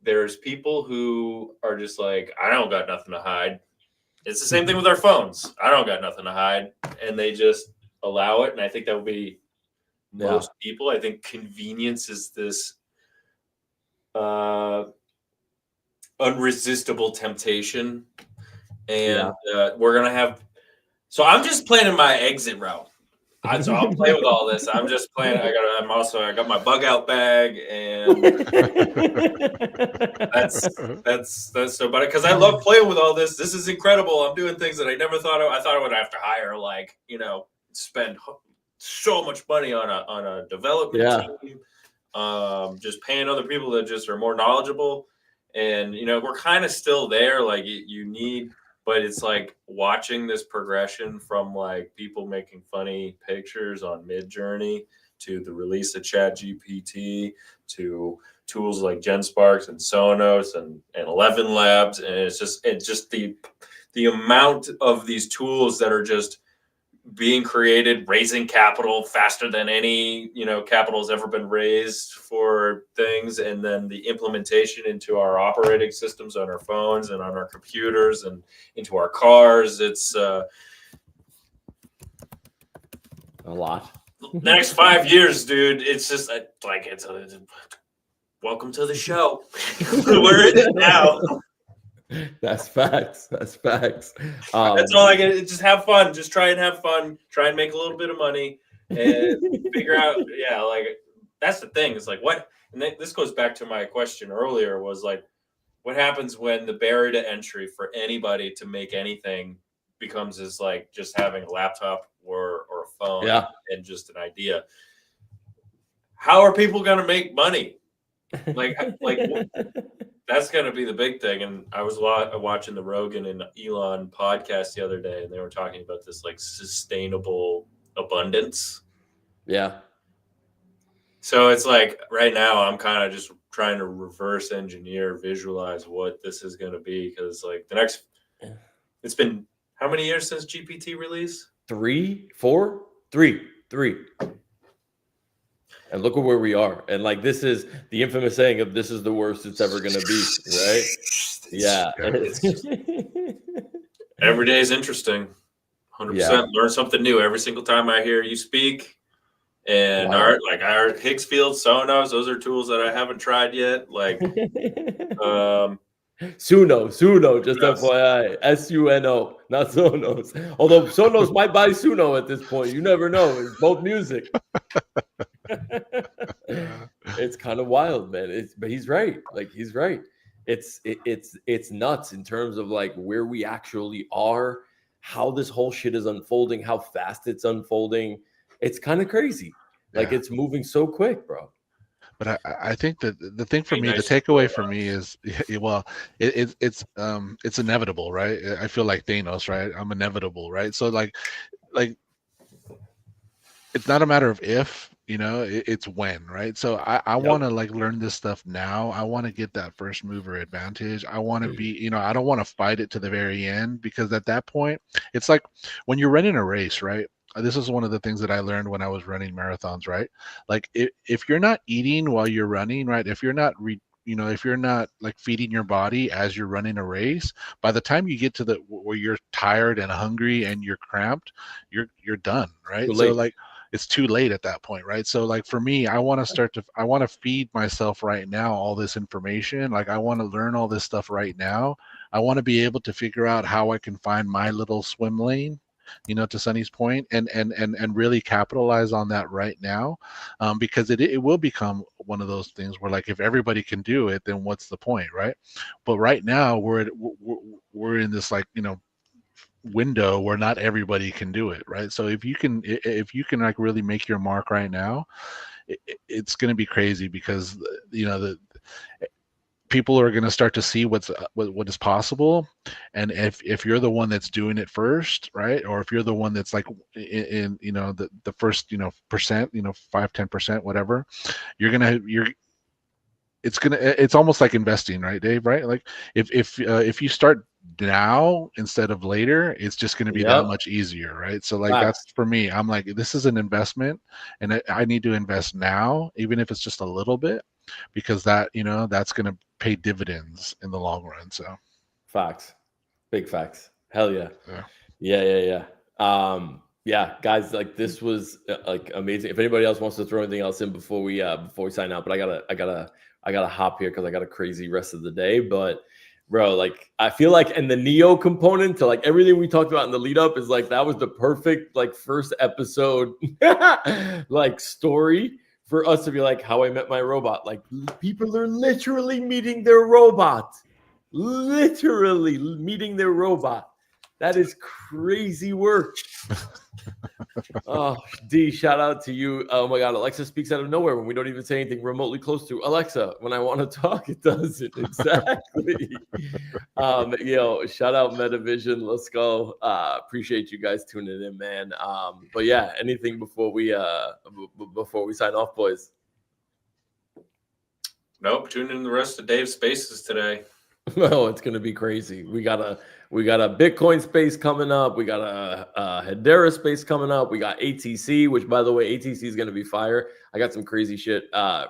There's people who are just like, I don't got nothing to hide. It's the same thing with our phones. I don't got nothing to hide. And they just allow it. And I think that would be most people. I think convenience is this unresistible temptation. And we're going to have. So I'm just planning my exit route. So I'll play with all this. I'm just playing. I got my bug out bag, and that's so. But because I love playing with all this, this is incredible. I'm doing things that I never thought of. I thought I would have to hire, like spend so much money on a development team, just paying other people that just are more knowledgeable, and we're kind of still there. Like you need. But it's like watching this progression from like people making funny pictures on Midjourney to the release of ChatGPT to tools like GenSparks and Sonos and 11 Labs, and it's just the amount of these tools that are just being created, raising capital faster than any capital has ever been raised for things, and then the implementation into our operating systems on our phones and on our computers and into our cars. It's a lot. The next 5 years, dude. It's just like it's welcome to the show. We're in it now. That's facts. That's facts. That's all I get. Just have fun. Just try and have fun. Try and make a little bit of money and figure out. Yeah, like that's the thing. It's like what, and this goes back to my question earlier. Was like, what happens when the barrier to entry for anybody to make anything becomes is like just having a laptop or a phone and just an idea. How are people going to make money? Like. That's going to be the big thing. And I was watching the Rogan and Elon podcast the other day, and they were talking about this like sustainable abundance. Yeah. So it's like right now I'm kind of just trying to reverse engineer, visualize what this is going to be, because like the next, it's been how many years since GPT release? 3, 4, 3. And look at where we are. And like, this is the infamous saying of this is the worst it's ever going to be, right? Yeah. Every day is interesting. 100%. Yeah. Learn something new every single time I hear you speak. And Wow. our Higgsfield Sonos, those are tools that I haven't tried yet. Like Suno, just Yes. FYI, Suno, not Sonos. Although Sonos might buy Suno at this point, you never know. It's both music. It's kind of wild, man. But he's right. Like, he's right. It's nuts in terms of like where we actually are, how this whole shit is unfolding, how fast it's unfolding. It's kind of crazy. Like, it's moving so quick, bro. But I think that the thing for me, the takeaway for me is, well, it's inevitable, right? I feel like Thanos, right? I'm inevitable, right? So like it's not a matter of if, it's when, right? So I want to like learn this stuff now. I want to get that first mover advantage. I want to be, I don't want to fight it to the very end, because at that point, it's like when you're running a race, right? This is one of the things that I learned when I was running marathons, right? Like if you're not eating while you're running, right? If you're not if you're not like feeding your body as you're running a race, by the time you get to the where you're tired and hungry and you're cramped, you're done, right? So like it's too late at that point, right? So like for me, I want to feed myself right now all this information. Like I want to learn all this stuff right now. I want to be able to figure out how I can find my little swim lane, to Sonny's point, and really capitalize on that right now, because it will become one of those things where like if everybody can do it, then what's the point, right? But right now we're in this like window where not everybody can do it, right? So if you can like really make your mark right now, it's going to be crazy, because the people are going to start to see what is possible, and if you're the one that's doing it first, right, or if you're the one that's like in the first percent, 5-10%, whatever, it's almost like investing, right, Dave? Right? Like if you start now instead of later, it's just going to be that much easier, right? So like that's for me. I'm like, this is an investment, and I need to invest now, even if it's just a little bit, because that that's going to pay dividends in the long run. So facts, big facts. Hell yeah. Yeah, guys, like this was like amazing. If anybody else wants to throw anything else in before we sign out, but I gotta hop here because I got a crazy rest of the day. But bro, like I feel like, and the Neo component to like everything we talked about in the lead up is like that was the perfect like first episode like story for us to be like How I Met My Robot. Like people are literally meeting their robot. Literally meeting their robot. That is crazy work. Oh, D, shout out to you. Oh my God, Alexa speaks out of nowhere when we don't even say anything remotely close to. Alexa, when I want to talk, it does it. Exactly. Shout out Metavision. Let's go. Appreciate you guys tuning in, man. But yeah, anything before we sign off, boys? Nope. Tune in the rest of Dave's spaces today. Oh, it's gonna be crazy. We got a Bitcoin space coming up. We got a Hedera space coming up. We got ATC, which by the way, ATC is gonna be fire. I got some crazy shit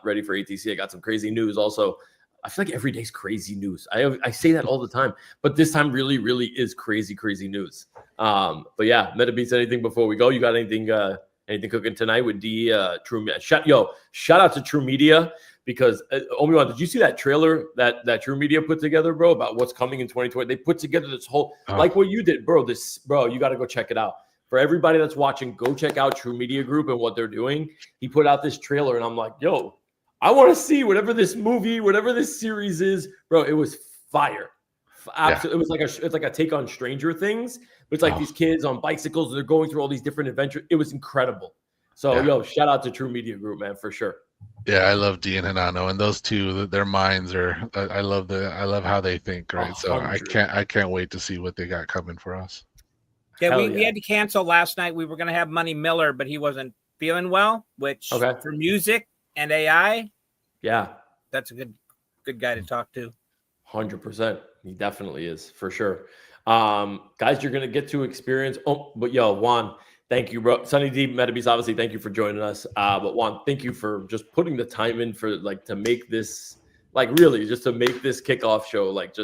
ready for ATC. I got some crazy news also. I feel like every day's crazy news. I say that all the time, but this time really, really is crazy news. But yeah, MetaBeats, anything before we go? You got anything cooking tonight with D True Media? Shout out to True Media. Because OMI-Juan, did you see that trailer that True Media put together, bro, about what's coming in 2020? They put together this whole, like what you did, bro. You got to go check it out. For everybody that's watching, go check out True Media Group and what they're doing. He put out this trailer, and I'm like, yo, I want to see whatever this movie, whatever this series is, bro. It was fire. Absolutely, yeah. It's like a take on Stranger Things, but it's like these kids on bicycles. They're going through all these different adventures. It was incredible. So, shout out to True Media Group, man, for sure. Yeah, I love D and Hanano, and those two, their minds are. I love how they think, right? 100. So I can't wait to see what they got coming for us. Yeah, we had to cancel last night. We were going to have Money Miller, but he wasn't feeling well. Which for music, and AI. Yeah, that's a good guy to talk to. 100%. He definitely is, for sure. Guys, you're gonna get to experience. Oh, but yo, Juan, thank you, bro. Sunny D, Metabeast, obviously, thank you for joining us. But Juan, thank you for just putting the time in for like to make this, like really, just to make this kickoff show. Like,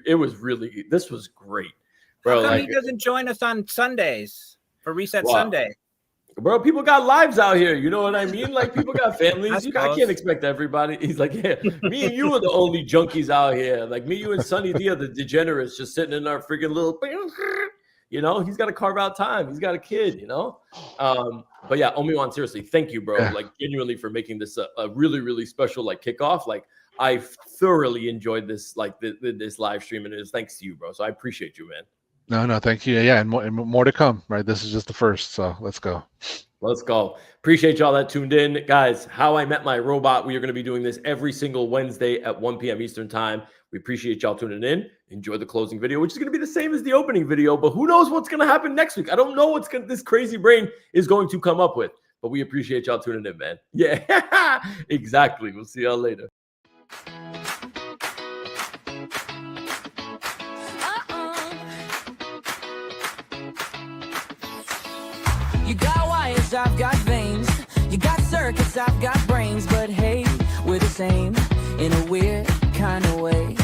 it was really, this was great, bro. How come like, he doesn't join us on Sundays for Reset Sunday? Bro, people got lives out here. You know what I mean? Like, people got families. I can't expect everybody. He's like, yeah, me and you are the only junkies out here. Like, me, you, and Sunny D are the degenerates just sitting in our freaking little, you know, he's got to carve out time. He's got a kid, you know? But yeah, OMI-Juan, seriously, thank you, bro. Like, genuinely for making this a really, really special, like, kickoff. Like, I thoroughly enjoyed this, like, this live stream, and it was thanks to you, bro. So I appreciate you, man. No, thank you. Yeah, and more to come, right? This is just the first, so let's go. Let's go. Appreciate y'all that tuned in. Guys, How I Met My Robot. We are going to be doing this every single Wednesday at 1 p.m. Eastern time. We appreciate y'all tuning in. Enjoy the closing video, which is going to be the same as the opening video, but who knows what's going to happen next week. I don't know what's this crazy brain is going to come up with, but we appreciate y'all tuning in, man. Yeah, exactly. We'll see y'all later. You got wires, I've got veins. You got circuits, I've got brains. But hey, we're the same in a weird kind of way.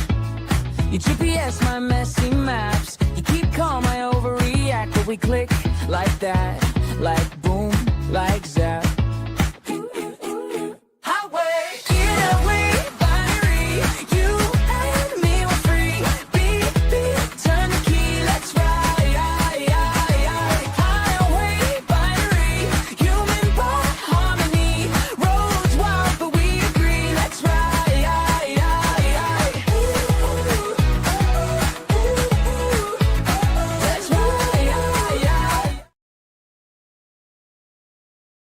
You GPS my messy maps. You keep calm, I overreact. But we click like that, like boom, like zoom.